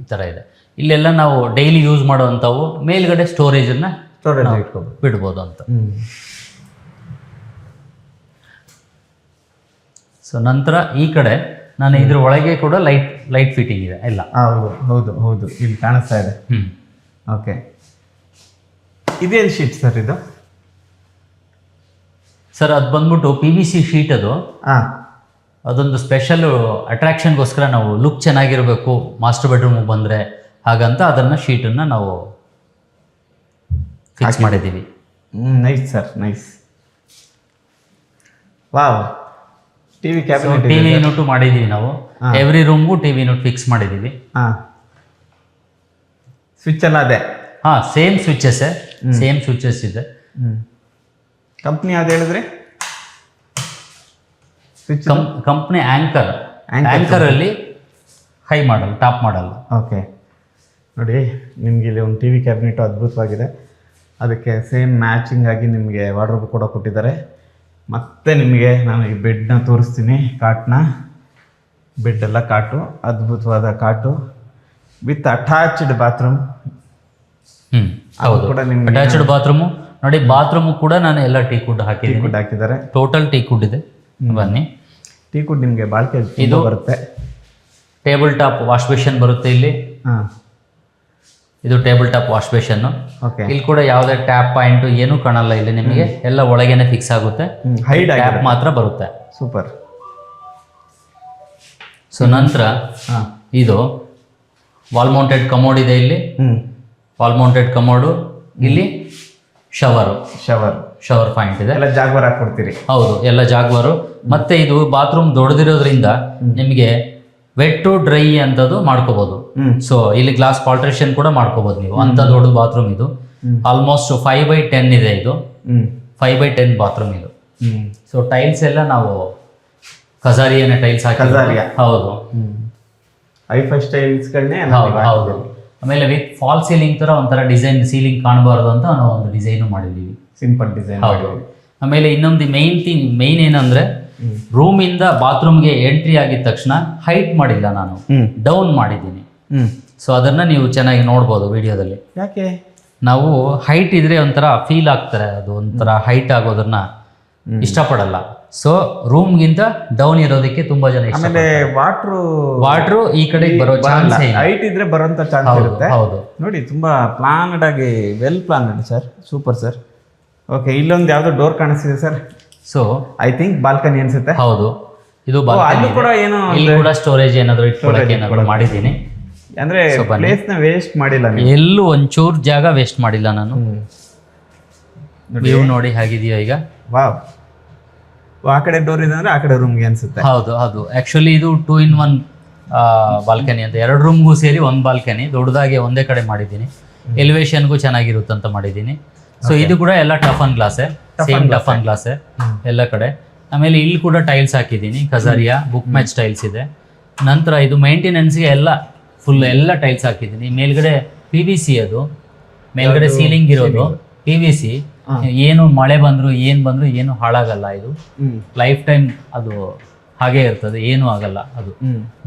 ಈ ಥರ ಇದೆ. ಇಲ್ಲೆಲ್ಲ ನಾವು ಡೈಲಿ ಯೂಸ್ ಮಾಡೋವಂಥವು ಮೇಲ್ಗಡೆ ಸ್ಟೋರೇಜನ್ನು ಬಿಡ್ಬೋದು ಅಂತ. ಸೊ ನಂತರ ಈ ಕಡೆ ನಾನು ಇದ್ರ ಒಳಗೆ ಕೂಡ ಲೈಟ್ ಫಿಟ್ಟಿಂಗ್ ಇದೆ ಎಲ್ಲ. ಹೌದು ಹೌದು ಹೌದು, ಇಲ್ಲಿ ಕಾಣಿಸ್ತಾ ಇದೆ. ಓಕೆ. ಇದೇನು ಶೀಟ್ ಸರ್ ಇದು? ಸರ್ ಅದು ಬಂದ್ಬಿಟ್ಟು PVC ಶೀಟ್. ಅದು ಅದೊಂದು ಸ್ಪೆಷಲ್ ಅಟ್ರಾಕ್ಷನ್ಗೋಸ್ಕರ ನಾವು ಲುಕ್ ಚೆನ್ನಾಗಿರಬೇಕು ಮಾಸ್ಟರ್ ಬೆಡ್ರೂಮಿಗೆ ಬಂದರೆ ಹಾಗಂತ ಅದನ್ನು ಶೀಟನ್ನು ನಾವು ಫಿಕ್ಸ್ ಮಾಡಿದ್ದೀವಿ. Nice sir, nice. Wow, TV unit ಮಾಡಿದ್ದೀವಿ ನಾವು. ಎವ್ರಿ ರೂಮ್ಗೂ ಟಿವಿ ಯೂನಿಟ್ ಫಿಕ್ಸ್ ಮಾಡಿದ್ದೀವಿ. ಹಾಂ, ಸ್ವಿಚ್ ಎಲ್ಲ ಅದೇ? ಹಾಂ, ಸೇಮ್ ಸ್ವಿಚಸ್ ಇದೆ. ಕಂಪ್ನಿ ಯಾವ್ದು ಹೇಳಿದ್ರಿ? ಸ್ವಿಚ್ ಕಂಪ್ನಿ ಆ್ಯಂಕರಲ್ಲಿ ಹೈ ಮಾಡಲ್, ಟಾಪ್ ಮಾಡಲ್. ಓಕೆ. ನೋಡಿ, ನಿಮಗೆ ಇಲ್ಲಿ ಒಂದು ಟಿವಿ ಕ್ಯಾಬಿನೆಟು ಅದ್ಭುತವಾಗಿದೆ. ಅದಕ್ಕೆ ಸೇಮ್ ಮ್ಯಾಚಿಂಗ್ ಆಗಿ ನಿಮಗೆ ವಾರ್ಡ್ರೋಬ್ ಕೂಡ ಕೊಟ್ಟಿದ್ದಾರೆ. ಮತ್ತೆ ನಿಮಗೆ ನಾನು ಈ ಬೆಡ್ನ ತೋರಿಸ್ತೀನಿ. ಬೆಡ್ ಎಲ್ಲ ಕಾಟು, ಅದ್ಭುತವಾದ ಕಾಟು ವಿತ್ ಅಟ್ಯಾಚ್ಡ್ ಬಾತ್ರೂಮ್. ಹೌದು, ಕೂಡ ನಿಮ್ಗೆ ಅಟ್ಯಾಚ್ಡ್ ಬಾತ್ರೂಮು. ನೋಡಿ, ಬಾತ್ರೂಮು ಕೂಡ ನಾನು ಎಲ್ಲ ಟೀ ಕುಡ್ ಹಾಕಿದ್ದಾರೆ. ಟೋಟಲ್ ಟೀ ಕುಡ್ ಇದೆ. ಬನ್ನಿ, ಟೀ ಕುಡ್ ನಿಮಗೆ ಬಾಳ್ಕೆ ಇದು ಬರುತ್ತೆ. ಟೇಬಲ್ ಟಾಪ್ ವಾಶ್ ಬೇಷನ್ ಬರುತ್ತೆ ಇಲ್ಲಿ. ಇದು ಟೇಬಲ್ ಟಾಪ್ ವಾಶ್ ಬೇಷನ್ನು. ಇಲ್ಲಿ ಕೂಡ ಯಾವುದೇ ಟ್ಯಾಪ್ ಪಾಯಿಂಟು ಏನೂ ಕಾಣಲ್ಲ ಇಲ್ಲಿ ನಿಮಗೆ. ಎಲ್ಲ ಒಳಗೇನೆ ಫಿಕ್ಸ್ ಆಗುತ್ತೆ. ಟ್ಯಾಪ್ ಮಾತ್ರ ಬರುತ್ತೆ. ಸೂಪರ್. ಸೊ ನಂತರ ಇದು ವಾಲ್ ಮೌಂಟೆಡ್ ಕಮೋಡ್ ಇದೆ ಇಲ್ಲಿ. Wall mounted commode. ಇಲ್ಲಿ ಶವರ್ ಪಾಯಿಂಟ್ ಇದೆ. ಎಲ್ಲ ಜಾಗ್ವಾರ್ ಹಾಕ್ಕೊಡ್ತೀರಿ? ಹೌದು, ಎಲ್ಲ ಜಾಗ್ವಾರು. ಮತ್ತೆ ಇದು ಬಾತ್ರೂಮ್ ದೊಡ್ಡದಿರೋದ್ರಿಂದ ನಿಮಗೆ ವೆಟ್ ಟು ಡ್ರೈ ಅಂತದ್ದು ಮಾಡ್ಕೋಬಹುದು. ಸೊ ಇಲ್ಲಿ ಗ್ಲಾಸ್ ಪಾಲ್ಟ್ರೇಷನ್ ಕೂಡ ಮಾಡ್ಕೋಬಹುದು ನೀವು. ಅಂತ ದೊಡ್ಡ ಬಾತ್ರೂಮ್ ಇದು. ಆಲ್ಮೋಸ್ಟ್ 5x10 ಇದೆ. ಇದು 5x10 ಬಾತ್ರೂಮ್ ಇದು. ಸೊ ಟೈಲ್ಸ್ ಎಲ್ಲ ನಾವು ಕಜಾರಿಯಾ ಟೈಲ್ಸ್ ಹಾಕಿ. ಹೌದು, ಐ5 ಸ್ಟೈಲ್ಸ್ಗಳನ್ನೇ. ಹೌದು. ಆಮೇಲೆ ವಿತ್ ಫಾಲ್ ಸೀಲಿಂಗ್ ತರ ಒಂಥರ ಡಿಸೈನ್, ಸೀಲಿಂಗ್ ಕಾಣಬಾರ್ದು ಅಂತ ನಾವು ಒಂದು ಡಿಸೈನು ಮಾಡಿದ್ದೀವಿ. Simple design. ಹೌದು. ಆಮೇಲೆ ಇನ್ನೊಂದು ಮೇನ್ ಏನಂದ್ರೆ ರೂಮ್ ಇಂದ ಬಾತ್ರೂಮ್ಗೆ ಎಂಟ್ರಿ ಆಗಿದ ತಕ್ಷಣ ಹೈಟ್ ಮಾಡಿಲ್ಲ ನಾನು, ಡೌನ್ ಮಾಡಿದ್ದೀನಿ. ಸೊ ಅದನ್ನ ನೀವು ಚೆನ್ನಾಗಿ ನೋಡ್ಬೋದು ವಿಡಿಯೋದಲ್ಲಿ. ಯಾಕೆ? ನಾವು ಹೈಟ್ ಇದ್ರೆ ಒಂಥರ ಫೀಲ್ ಆಗ್ತಾರೆ, ಅದು ಒಂಥರ ಹೈಟ್ ಆಗೋದನ್ನ ಇಷ್ಟಪಡಲ್ಲ. ಸೊ ರೂಮ್ಗಿಂತ ಡೌನ್ ಇರೋದಕ್ಕೆ ತುಂಬಾ ಜನ ಇಷ್ಟ. ಆಮೇಲೆ ವಾಟ್ರು ಈ ಕಡೆ ಬರೋ ಚಾನ್ಸ್ ಹೈಟ್ ಇದ್ರೆ ಬರೋಂತ ಚಾನ್ಸ್ ಇರುತ್ತೆ. ಹೌದು. ನೋಡಿ, ತುಂಬಾ ಪ್ಲಾನ್ಡ್ ಆಗಿ well planned sir. Super sir. Okay, ಇಲ್ಲೊಂದು ಯಾವ್ದೋ ಡೋರ್ ಕಾಣಿಸ್ತಿದೆ sir. So I think balcony ಅನ್ಸುತ್ತೆ. ಹೌದು, ಇದು ಅಲ್ಲಿ ಕೂಡ ಏನೋ ಇಲ್ಲಿ ಕೂಡ ಸ್ಟೋರೇಜ್ ಏನಾದ್ರು ಇಟ್ಕೊಳ್ಳೋಕೆ ಏನಾದ್ರು ಮಾಡಿದ್ದೀನಿ. ಅಂದ್ರೆ ಪ್ಲೇಸ್ ನ ವೇಸ್ಟ್ ಮಾಡಿಲ್ಲ, ಎಲ್ಲೂ ಒಂಚೂರು ಜಾಗ ವೇಸ್ಟ್ ಮಾಡಿಲ್ಲ ನಾನು. ವ್ಯೂ ನೋಡಿ ಹೇಗಿದೆಯೋ ಈಗ. ವಾವ್, ಆ ಕಡೆ ಡೋರ್ ಇದೆ ಅಂದ್ರೆ ಆ ಕಡೆ ರೂಮ್ಗೆ ಅನ್ಸುತ್ತೆ. ಹೌದು. ಆಕ್ಚುಲಿ ಇದು 2-in-1 ಬಾಲ್ಕನಿ ಅಂತ. 2 ರೂಮ್ಗೂ ಸೇರಿ 1 ಬಾಲ್ಕನಿ ದೊಡ್ಡದಾಗಿ ಒಂದೇ ಕಡೆ ಮಾಡಿದ್ದೀನಿ. ಎಲಿವೇಶನ್ಗೂ ಚೆನ್ನಾಗಿರುತ್ತಂತ ಮಾಡಿದ್ದೀನಿ. ಸೊ ಇದು ಕೂಡ ಎಲ್ಲ ಟಫ್ ಅಂಡ್ ಗ್ಲಾಸೆ, ಸೇಮ್ ಟಫ್ ಅಂಡ್ ಗ್ಲಾಸೆ ಎಲ್ಲ ಕಡೆ. ಆಮೇಲೆ ಇಲ್ಲಿ ಕೂಡ ಟೈಲ್ಸ್ ಹಾಕಿದ್ದೀನಿ. ಕಜಾರಿಯಾ ಬುಕ್ ಮ್ಯಾಚ್ ಟೈಲ್ಸ್ ಇದೆ. ನಂತರ ಇದು ಮೇಂಟೆನೆನ್ಸ್ಗೆ ಎಲ್ಲ ಫುಲ್ ಎಲ್ಲ ಟೈಲ್ಸ್ ಹಾಕಿದ್ದೀನಿ. ಮೇಲ್ಗಡೆ PVC, ಅದು ಮೇಲ್ಗಡೆ ಸೀಲಿಂಗ್ ಇರೋದು PVC. ಏನು ಮಳೆ ಬಂದ್ರು ಏನು ಹಾಳಾಗಲ್ಲ. ಇದು ಲೈಫ್ ಟೈಮ್ ಅದು ಹಾಗೆ ಇರ್ತದೆ, ಏನೂ ಆಗಲ್ಲ. ಅದು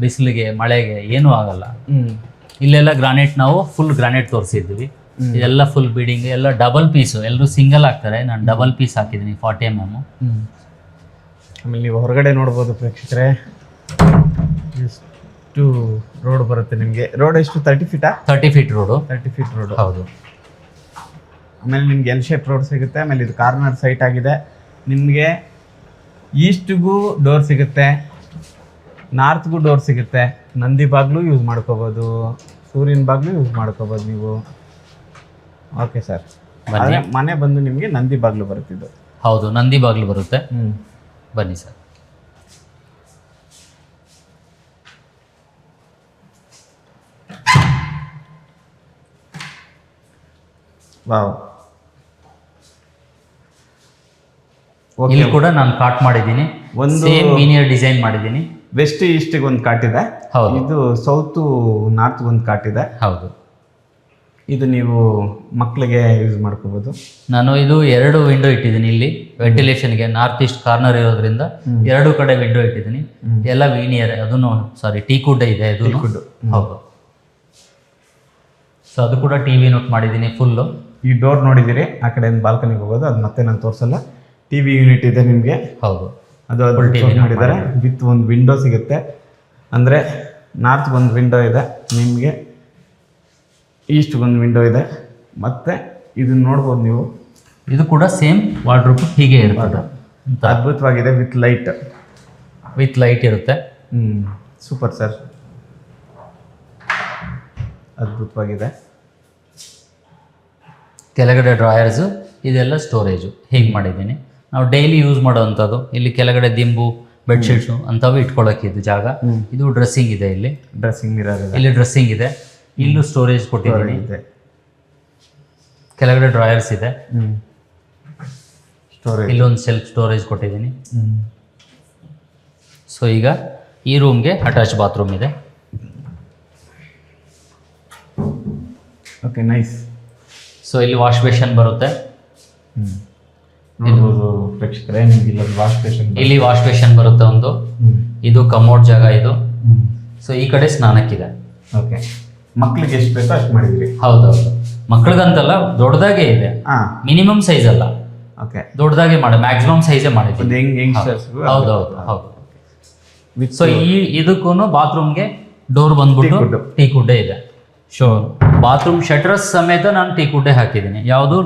ಬಿಸಿಲಿಗೆ ಮಳೆಗೆ ಏನೂ ಆಗಲ್ಲ. ಇಲ್ಲೆಲ್ಲ ಗ್ರಾನೈಟ್, ನಾವು ಫುಲ್ ಗ್ರಾನೈಟ್ ತೋರಿಸಿದ್ವಿ. ಇದೆಲ್ಲ ಫುಲ್ ಬೀಡಿಂಗ್, ಎಲ್ಲ ಡಬಲ್ ಪೀಸು. ಎಲ್ಲರೂ ಸಿಂಗಲ್ ಹಾಕ್ತಾರೆ, ನಾನು ಡಬಲ್ ಪೀಸ್ ಹಾಕಿದ್ದೀನಿ 40 mm. ಆಮೇಲೆ ನೀವು ಹೊರಗಡೆ ನೋಡ್ಬೋದು ಪ್ರೇಕ್ಷಕರೇ, ಎಷ್ಟು ರೋಡ್ ಬರುತ್ತೆ ನಿಮಗೆ. ರೋಡ್ ಎಷ್ಟು? 30 ಫೀಟಾ? 30 ಫೀಟ್ ರೋಡು. 30 feet road. ಹೌದು. ಆಮೇಲೆ ನಿಮ್ಗೆ ಎಲ್ ಶೇಪ್ ರೋಡ್ ಸಿಗುತ್ತೆ. ಆಮೇಲೆ ಇದು ಕಾರ್ನರ್ ಸೈಟ್ ಆಗಿದೆ. ನಿಮಗೆ ಈಸ್ಟ್ಗೂ ಡೋರ್ ಸಿಗುತ್ತೆ, ನಾರ್ತ್ಗೂ ಡೋರ್ ಸಿಗುತ್ತೆ. ನಂದಿ ಬಾಗ್ಲು ಯೂಸ್ ಮಾಡ್ಕೋಬೋದು, ಸೂರ್ಯನ ಬಾಗ್ಲು ಯೂಸ್ ಮಾಡ್ಕೋಬೋದು ನೀವು. ಓಕೆ ಸರ್, ಮನೆ ಬಂದು ನಿಮಗೆ ನಂದಿ ಬಾಗ್ಲು ಬರುತ್ತಿದ್ದು. ಹೌದು, ನಂದಿ ಬಾಗ್ಲು ಬರುತ್ತೆ. ಬನ್ನಿ ಸರ್. ವಾವ್. ಇಲ್ಲಿ ಕೂಡ ನಾನು ಕಾಟ್ ಮಾಡಿದ್ದೀನಿ, ಒಂದು ಸೇಮ್ ಮೀನಿಯರ್ ಡಿಸೈನ್ ಮಾಡಿದ್ದೀನಿ. ವೆಸ್ಟ್ ಈಸ್ಟಿಗೆ ಒಂದು ಕಾಟ್ ಇದೆ. ಹೌದು. ಇದು ಸೌತ್ ನಾರ್ತ್ ಒಂದು ಕಾಟ್ ಇದೆ. ಹೌದು. ಇದು ನೀವು ಮಕ್ಕಳಿಗೆ ಯೂಸ್ ಮಾಡ್ಕೋಬಹುದು. ನಾನು ಇದು 2 ವಿಂಡೋ ಇಟ್ಟಿದ್ದೀನಿ ಇಲ್ಲಿ ವೆಂಟಿಲೇಷನ್ಗೆ. ನಾರ್ತ್ ಈಸ್ಟ್ ಕಾರ್ನರ್ ಇರೋದ್ರಿಂದ 2 ಕಡೆ ವಿಂಡೋ ಇಟ್ಟಿದ್ದೀನಿ. ಎಲ್ಲ ವೀನಿಯರ್, ಅದನ್ನು ಸಾರಿ ಟೀಕುಡ್ ಇದೆ ಇದು. ಹೌದು. ಸೊ ಅದು ಕೂಡ ಟಿವಿ ನೋಟ್ ಮಾಡಿದ್ದೀನಿ ಫುಲ್ಲು. ಈ ಡೋರ್ ನೋಡಿದ್ದೀರಿ, ಆ ಕಡೆಯಿಂದ ಬಾಲ್ಕನಿಗೆ ಹೋಗೋದು, ಅದು ಮತ್ತೆ ನಾನು ತೋರಿಸಲ್ಲ. ಟಿವಿ ಯೂನಿಟ್ ಇದೆ ನಿಮಗೆ. ಹೌದು, ಅದು ಮಾಡಿದ್ದಾರೆ. ವಿತ್ ಒಂದು ವಿಂಡೋ ಸಿಗುತ್ತೆ. ಅಂದರೆ ನಾರ್ತ್ ಒಂದು ವಿಂಡೋ ಇದೆ ನಿಮಗೆ, ಈಸ್ಟ್ ಒಂದು ವಿಂಡೋ ಇದೆ. ಮತ್ತು ಇದನ್ನ ನೋಡ್ಬೋದು ನೀವು. ಇದು ಕೂಡ ಸೇಮ್ ವಾರ್ಡ್ರೋಬ್ ಹೀಗೆ ಇರ್ತದೆ. ಅದ್ಭುತವಾಗಿದೆ, ವಿತ್ ಲೈಟ್ ಇರುತ್ತೆ. ಸೂಪರ್ ಸರ್, ಅದ್ಭುತವಾಗಿದೆ. ಕೆಳಗಡೆ ಡ್ರಾಯರ್ಸು, ಇದೆಲ್ಲ ಸ್ಟೋರೇಜು ಹೀಗೆ ಮಾಡಿದ್ದೀನಿ. ನಾವು ಡೈಲಿ ಯೂಸ್ ಮಾಡೋವಂಥದ್ದು. ಇಲ್ಲಿ ಕೆಳಗಡೆ ದಿಂಬು, ಬೆಡ್ಶೀಟ್ಸು ಅಂಥವು ಇಟ್ಕೊಳ್ಳೋಕೆ ಇದು ಜಾಗ. ಇದು ಡ್ರೆಸ್ಸಿಂಗ್ ಇದೆ, ಇಲ್ಲಿ ಡ್ರೆಸ್ಸಿಂಗ್ ಮಿರರ್ ಇದೆ, ಇಲ್ಲಿ ಡ್ರೆಸ್ಸಿಂಗ್ ಇದೆ. ಇಲ್ಲೂ ಸ್ಟೋರೇಜ್ ಕೊಟ್ಟಿದ್ದೀನಿ. ಕೆಳಗಡೆ ಡ್ರಾಯರ್ಸ್ ಇದೆ. ಇಲ್ಲೊಂದು ಸೆಲ್ಫ್ ಸ್ಟೋರೇಜ್ ಕೊಟ್ಟಿದ್ದೀನಿ. ಸೊ ಈಗ ಈ ರೂಮ್ಗೆ ಅಟ್ಯಾಚ್ ಬಾತ್ರೂಮ್ ಇದೆ. Okay, nice. ಸೊ ಇಲ್ಲಿ ವಾಶ್ ಬೇಷನ್ ಬರುತ್ತೆ. ನೋಡ್ಬೋದು ಪ್ರೇಕ್ಷಕರೇ, ನಿಮಗೆ ವಾಶ್ ಬೇಷನ್, ಇಲ್ಲಿ ವಾಶ್ ಬೇಷನ್ ಬರುತ್ತೆ ಒಂದು. ಇದು ಕಮೋಡ್ ಜಾಗ ಇದು. ಸೊ ಈ ಕಡೆ ಸ್ನಾನಕ್ಕಿದೆ. ಓಕೆ, ಮಕ್ಕಳಿಗೆ ಎಷ್ಟು ಬೇಕೋ ಅಷ್ಟು ಮಾಡಿದ್ರಿ. ಹೌದೌದು, ಮಕ್ಕಳಿಗಂತಲ್ಲ, ದೊಡ್ಡದಾಗೆ ಇದೆ. ಮಿನಿಮಮ್ ಸೈಜ್ ಅಲ್ಲ, ಓಕೆ, ದೊಡ್ಡದಾಗೆ ಮಾಡಿ, ಮ್ಯಾಕ್ಸಿಮಮ್ ಸೈಜೇ ಮಾಡಿದ್ದೀನಿ. ಹೌದೌದು, ಹೌದು. ಸೊ ಇದಕ್ಕೂ ಬಾತ್ರೂಮ್ಗೆ ಡೋರ್ ಬಂದ್ಬಿಟ್ಟು ಟೀ ಕುಡ್ಡೆ ಇದೆ. ಶೋ ಬಾತ್ರೂಮ್ ಶಟರ್ಸ್ ಸಮೇತ ನಾನು ಟೀ ಕುಡ್ಡೆ ಹಾಕಿದ್ದೀನಿ, ಯಾವುದು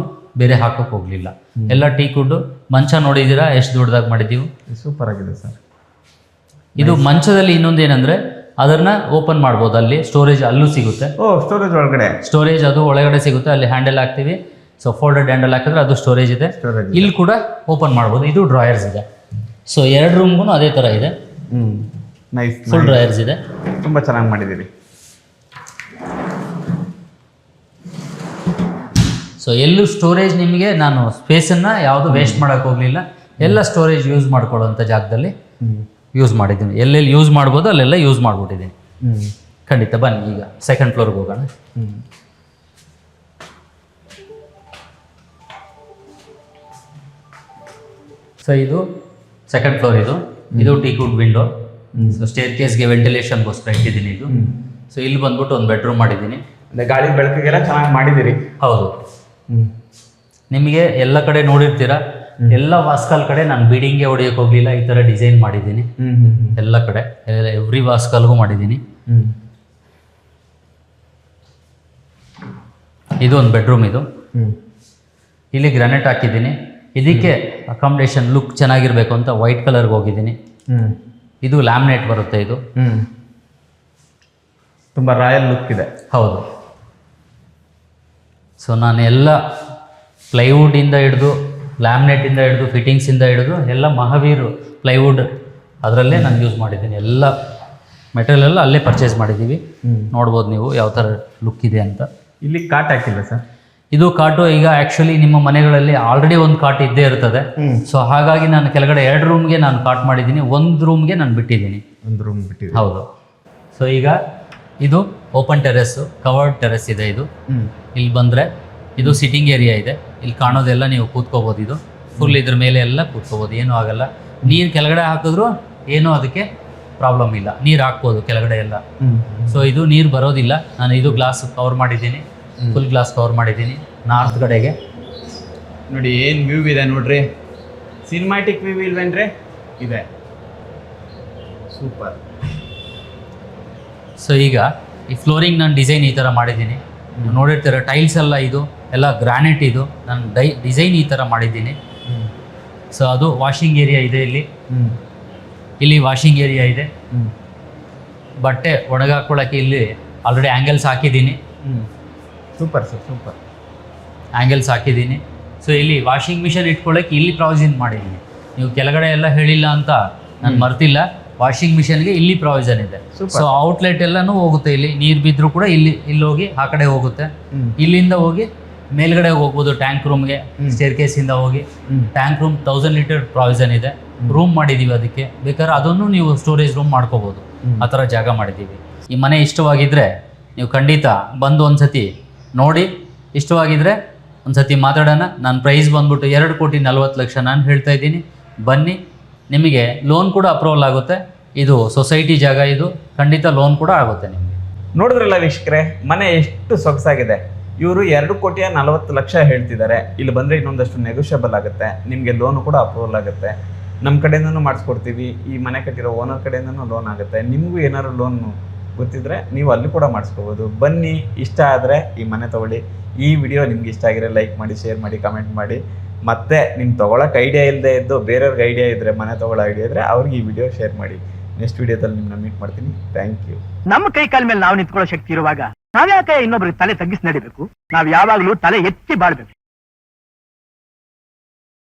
ಬೇರೆ ಹಾಕಕ್ಕೆ ಹೋಗ್ಲಿಲ್ಲ. ಎಲ್ಲ ಟೀ ಕುಡ್ಡು. ಮಂಚ ನೋಡಿದ್ದೀರಾ ಎಷ್ಟು ದೊಡ್ಡದಾಗಿ ಮಾಡಿದ್ದೀವಿ. ಸೂಪರ್ ಆಗಿದೆ ಸರ್. ಇದು ಮಂಚದಲ್ಲಿ ಇನ್ನೊಂದು ಏನಂದ್ರೆ, ಅದನ್ನ ಓಪನ್ ಮಾಡ್ಬೋದು. ಅಲ್ಲಿ ಸ್ಟೋರೇಜ್ ಅಲ್ಲೂ ಸಿಗುತ್ತೆ. ಸ್ಟೋರೇಜ್ ಒಳಗಡೆ ಸ್ಟೋರೇಜ್ ಅದು ಒಳಗಡೆ ಸಿಗುತ್ತೆ. ಅಲ್ಲಿ ಹ್ಯಾಂಡಲ್ ಹಾಕ್ತೀವಿ. ಸೊ ಫೋಲ್ಡೆಡ್ ಹ್ಯಾಂಡಲ್ ಹಾಕಿದ್ರೆ ಅದು ಸ್ಟೋರೇಜ್ ಇದೆ. ಇಲ್ಲಿ ಕೂಡ ಓಪನ್ ಮಾಡ್ಬೋದು. ಇದು ಡ್ರಾಯರ್ಸ್ ಇದೆ. ಸೊ 2 ರೂಮ್ಗೂ ಅದೇ ಥರ ಇದೆ. ನೈಸ್, ಫುಲ್ ಡ್ರಾಯರ್ಸ್ ಇದೆ. ತುಂಬ ಚೆನ್ನಾಗಿ ಮಾಡಿದ್ದೀರಿ. ಸೊ ಎಲ್ಲೂ ಸ್ಟೋರೇಜ್ ನಿಮಗೆ ನಾನು ಸ್ಪೇಸನ್ನು ಯಾವುದು ವೇಸ್ಟ್ ಮಾಡೋಕ್ಕೆ ಹೋಗಲಿಲ್ಲ. ಎಲ್ಲ ಸ್ಟೋರೇಜ್ ಯೂಸ್ ಮಾಡ್ಕೊಳ್ಳೋಂಥ ಜಾಗದಲ್ಲಿ ಯೂಸ್ ಮಾಡಿದ್ದೀನಿ. ಎಲ್ಲೆಲ್ಲಿ ಯೂಸ್ ಮಾಡ್ಬೋದು ಅಲ್ಲೆಲ್ಲ ಯೂಸ್ ಮಾಡಿಬಿಟ್ಟಿದ್ದೀನಿ. ಖಂಡಿತ ಬನ್ನಿ, ಈಗ ಸೆಕೆಂಡ್ ಫ್ಲೋರ್ಗೆ ಹೋಗೋಣ. ಸೊ ಇದು ಸೆಕೆಂಡ್ ಫ್ಲೋರ್. ಇದು ಟೀಕುಡ್ ವಿಂಡೋ. ಸೊ ಸ್ಟೇರ್ ಕೇಸ್ಗೆ ವೆಂಟಿಲೇಷನ್ಗೋಸ್ಕರ ಇಟ್ಟಿದ್ದೀನಿ ಇದು. ಸೊ ಇಲ್ಲಿ ಬಂದ್ಬಿಟ್ಟು ಒಂದು ಬೆಡ್ರೂಮ್ ಮಾಡಿದ್ದೀನಿ. ಗಾಳಿ ಬೆಳಕಿಗೆಲ್ಲ ಚೆನ್ನಾಗಿ ಮಾಡಿದ್ದೀರಿ. ಹೌದು. ನಿಮಗೆ ಎಲ್ಲ ಕಡೆ ನೋಡಿರ್ತೀರಾ, ಎಲ್ಲ ವಾಸ್ಕಾಲ್ ಕಡೆ ನಾನು ಬೀಡಿಂಗ್ಗೆ ಹೊಡಿಯೋಕೆ ಹೋಗಲಿಲ್ಲ. ಈ ಥರ ಡಿಸೈನ್ ಮಾಡಿದ್ದೀನಿ ಎಲ್ಲ ಕಡೆ, ಎವ್ರಿ ವಾಸ್ಕಾಲ್ಗೂ ಮಾಡಿದ್ದೀನಿ. ಇದು ಒಂದು ಬೆಡ್ರೂಮ್. ಇಲ್ಲಿ ಗ್ರಾನೈಟ್ ಹಾಕಿದ್ದೀನಿ. ಇದಕ್ಕೆ ಅಕಾಮಿಡೇಷನ್ ಲುಕ್ ಚೆನ್ನಾಗಿರಬೇಕು ಅಂತ ವೈಟ್ ಕಲರ್ಗೆ ಹೋಗಿದ್ದೀನಿ. ಇದು ಲ್ಯಾಮಿನೇಟ್ ಬರುತ್ತೆ. ಇದು ತುಂಬ ರಾಯಲ್ ಲುಕ್ ಇದೆ. ಹೌದು. ಸೊ ನಾನು ಎಲ್ಲ ಪ್ಲೈವುಡ್ಡಿಂದ ಹಿಡಿದು, ಲ್ಯಾಮಿನೇಟಿಂದ ಹಿಡಿದು, ಫಿಟ್ಟಿಂಗ್ಸಿಂದ ಹಿಡಿದು ಎಲ್ಲ ಮಹಾವೀರ್ ಪ್ಲೈವುಡ್ ಅದರಲ್ಲೇ ನಾನು ಯೂಸ್ ಮಾಡಿದ್ದೀನಿ. ಎಲ್ಲ ಮೆಟೀರಿಯಲ್ ಎಲ್ಲ ಅಲ್ಲೇ ಪರ್ಚೇಸ್ ಮಾಡಿದ್ದೀವಿ. ನೋಡ್ಬೋದು ನೀವು ಯಾವ ಥರ ಲುಕ್ ಇದೆ ಅಂತ. ಇಲ್ಲಿ ಕಾಟ್ ಹಾಕಿಲ್ಲ ಸರ್. ಇದು ಕಾಟು ಈಗ ಆ್ಯಕ್ಚುಲಿ ನಿಮ್ಮ ಮನೆಗಳಲ್ಲಿ ಆಲ್ರೆಡಿ ಒಂದು ಕಾಟ್ ಇದ್ದೇ ಇರ್ತದೆ. ಸೊ ಹಾಗಾಗಿ ನಾನು ಕೆಳಗಡೆ 2 ರೂಮ್ಗೆ ನಾನು ಕಾಟ್ ಮಾಡಿದ್ದೀನಿ, 1 ರೂಮ್ಗೆ ನಾನು ಬಿಟ್ಟಿದ್ದೀನಿ. 1 ರೂಮ್ ಬಿಟ್ಟಿದ್ದೀನಿ. ಹೌದು. ಸೊ ಈಗ ಇದು ಓಪನ್ ಟೆರೆಸ್ಸು, ಕವರ್ಡ್ ಟೆರೆಸ್ ಇದೆ. ಇದು ಇಲ್ಲಿ ಬಂದರೆ ಇದು ಸಿಟ್ಟಿಂಗ್ ಏರಿಯಾ ಇದೆ. ಇಲ್ಲಿ ಕಾಣೋದೆಲ್ಲ ನೀವು ಕೂತ್ಕೋಬೋದು. ಇದು ಫುಲ್ ಇದ್ರ ಮೇಲೆ ಎಲ್ಲ ಕೂತ್ಕೋಬೋದು, ಏನೂ ಆಗಲ್ಲ. ನೀರು ಕೆಳಗಡೆ ಹಾಕಿದ್ರು ಏನೂ ಅದಕ್ಕೆ ಪ್ರಾಬ್ಲಮ್ ಇಲ್ಲ. ನೀರು ಹಾಕ್ಬೋದು ಕೆಳಗಡೆ ಎಲ್ಲ. ಸೊ ಇದು ನೀರು ಬರೋದಿಲ್ಲ. ನಾನು ಇದು ಗ್ಲಾಸ್ ಕವರ್ ಮಾಡಿದ್ದೀನಿ, ಫುಲ್ ಗ್ಲಾಸ್ ಕವರ್ ಮಾಡಿದ್ದೀನಿ. ನಾರ್ತ್ ಕಡೆಗೆ ನೋಡಿ ಏನು ವ್ಯೂ ಇದೆ ನೋಡ್ರಿ. ಸಿನಿಮ್ಯಾಟಿಕ್ ವ್ಯೂ ಇಲ್ವೇನ್ರಿ? ಇದೆ. ಸೂಪರ್. ಸೊ ಈಗ ಈ ಫ್ಲೋರಿಂಗ್ ನಾನು ಡಿಸೈನ್ ಈ ಥರ ಮಾಡಿದ್ದೀನಿ. ನೋಡಿರ್ತೀರ ಟೈಲ್ಸ್ ಎಲ್ಲ ಇದು ಎಲ್ಲ ಗ್ರಾನೈಟ್. ಇದು ನಾನು ಡಿಸೈನ್ ಈ ಥರ ಮಾಡಿದ್ದೀನಿ. ಸೊ ಅದು ವಾಷಿಂಗ್ ಏರಿಯಾ ಇದೆ. ಇಲ್ಲಿ ವಾಷಿಂಗ್ ಏರಿಯಾ ಇದೆ. ಬಟ್ಟೆ ಒಣಗಾಕೊಳ್ಳೋಕ್ಕೆ ಇಲ್ಲಿ ಆಲ್ರೆಡಿ ಆ್ಯಂಗಲ್ಸ್ ಹಾಕಿದ್ದೀನಿ. Super sir, super. ಆ್ಯಂಗಲ್ಸ್ ಹಾಕಿದ್ದೀನಿ. ಸೊ ಇಲ್ಲಿ ವಾಷಿಂಗ್ ಮಿಷನ್ ಇಟ್ಕೊಳ್ಳೋಕೆ ಇಲ್ಲಿ ಪ್ರಾವಿಷನ್ ಮಾಡಿದ್ದೀನಿ. ನೀವು ಕೆಳಗಡೆ ಎಲ್ಲ ಹೇಳಿಲ್ಲ ಅಂತ ನಾನು ಮರ್ತಿಲ್ಲ, ವಾಷಿಂಗ್ ಮಿಷನ್ಗೆ ಇಲ್ಲಿ ಪ್ರಾವಿಷನ್ ಇದೆ. ಸೊ ಔಟ್ಲೆಟ್ ಎಲ್ಲನೂ ಹೋಗುತ್ತೆ. ಇಲ್ಲಿ ನೀರು ಬಿದ್ದರೂ ಕೂಡ ಇಲ್ಲಿ ಹೋಗಿ ಆ ಕಡೆ ಹೋಗುತ್ತೆ. ಇಲ್ಲಿಂದ ಹೋಗಿ ಮೇಲ್ಗಡೆ ಹೋಗ್ಬೋದು ಟ್ಯಾಂಕ್ ರೂಮ್ಗೆ, ಸ್ಟೇರ್ ಕೇಸಿಂದ ಹೋಗಿ ಟ್ಯಾಂಕ್ ರೂಮ್ 1000 ಲೀಟರ್ ಪ್ರಾವಿಷನ್ ಇದೆ. ರೂಮ್ ಮಾಡಿದ್ದೀವಿ ಅದಕ್ಕೆ, ಬೇಕಾದ್ರೆ ಅದನ್ನು ನೀವು ಸ್ಟೋರೇಜ್ ರೂಮ್ ಮಾಡ್ಕೋಬೋದು. ಆ ಥರ ಜಾಗ ಮಾಡಿದ್ದೀವಿ. ಈ ಮನೆ ಇಷ್ಟವಾಗಿದ್ದರೆ ನೀವು ಖಂಡಿತ ಬಂದು ಒಂದ್ಸತಿ ನೋಡಿ, ಇಷ್ಟವಾಗಿದ್ದರೆ ಒಂದ್ಸತಿ ಮಾತಾಡೋಣ. ನನ್ನ ಪ್ರೈಸ್ ಬಂದ್ಬಿಟ್ಟು 2,40,00,000 ನಾನು ಹೇಳ್ತಾ ಇದ್ದೀನಿ. ಬನ್ನಿ, ನಿಮಗೆ ಲೋನ್ ಕೂಡ ಅಪ್ರೂವಲ್ ಆಗುತ್ತೆ. ಇದು ಸೊಸೈಟಿ ಜಾಗ, ಇದು ಖಂಡಿತ ಲೋನ್ ಕೂಡ ಆಗುತ್ತೆ ನಿಮಗೆ. ನೋಡಿದ್ರಲ್ಲ ವೀಕ್ಷಕರೇ, ಮನೆ ಎಷ್ಟು ಸೊಗಸಾಗಿದೆ. ಇವರು 2,40,00,000 ಹೇಳ್ತಿದ್ದಾರೆ. ಇಲ್ಲಿ ಬಂದರೆ ಇನ್ನೊಂದಷ್ಟು ನೆಗೋಷಿಯಬಲ್ ಆಗುತ್ತೆ, ನಿಮಗೆ ಲೋನು ಕೂಡ ಅಪ್ರೂವಲ್ ಆಗುತ್ತೆ. ನಮ್ಮ ಕಡೆಯಿಂದನೂ ಮಾಡಿಸ್ಕೊಡ್ತೀವಿ, ಈ ಮನೆ ಕಟ್ಟಿರೋ ಓನರ್ ಕಡೆಯಿಂದನೂ ಲೋನ್ ಆಗುತ್ತೆ. ನಿಮಗೂ ಏನಾದ್ರು ಲೋನ್ ಗೊತ್ತಿದ್ರೆ ನೀವು ಅಲ್ಲಿ ಕೂಡ ಮಾಡಿಸ್ಕೋಬೋದು. ಬನ್ನಿ, ಇಷ್ಟ ಆದರೆ ಈ ಮನೆ ತೊಗೊಳ್ಳಿ. ಈ ವಿಡಿಯೋ ನಿಮ್ಗೆ ಇಷ್ಟ ಆಗಿದ್ರೆ ಲೈಕ್ ಮಾಡಿ, ಶೇರ್ ಮಾಡಿ, ಕಮೆಂಟ್ ಮಾಡಿ. ಮತ್ತೆ ನಿಮ್ಗೆ ತೊಗೊಳಕ್ಕೆ ಐಡಿಯಾ ಇಲ್ಲದೆ ಇದ್ದು ಬೇರೆಯವ್ರಿಗೆ ಐಡಿಯಾ ಇದ್ದರೆ, ಮನೆ ತೊಗೊಳ್ಳೋ ಐಡಿಯಾ ಇದ್ದರೆ ಅವ್ರಿಗೆ ಈ ವಿಡಿಯೋ ಶೇರ್ ಮಾಡಿ. ನೆಕ್ಸ್ಟ್ ವಿಡಿಯೋದಲ್ಲಿ ನಿಮ್ಮನ್ನ ಮೀಟ್ ಮಾಡ್ತೀನಿ. Thank you. ನಮ್ಮ ಕೈ ಕಾಲ ಮೇಲೆ ನಾವು ನಿಂತ್ಕೊಳ್ಳೋ ಶಕ್ತಿ ಇರುವಾಗ ನಾವ್ಯಾಕೆ ಇನ್ನೊಬ್ರಿಗೆ ತಲೆ ತಗ್ಗಿಸಿ ನಡಿಬೇಕು? ನಾವ್ ಯಾವಾಗ್ಲೂ ತಲೆ ಎತ್ತಿ ಬಾಳ್ಬೇಕು.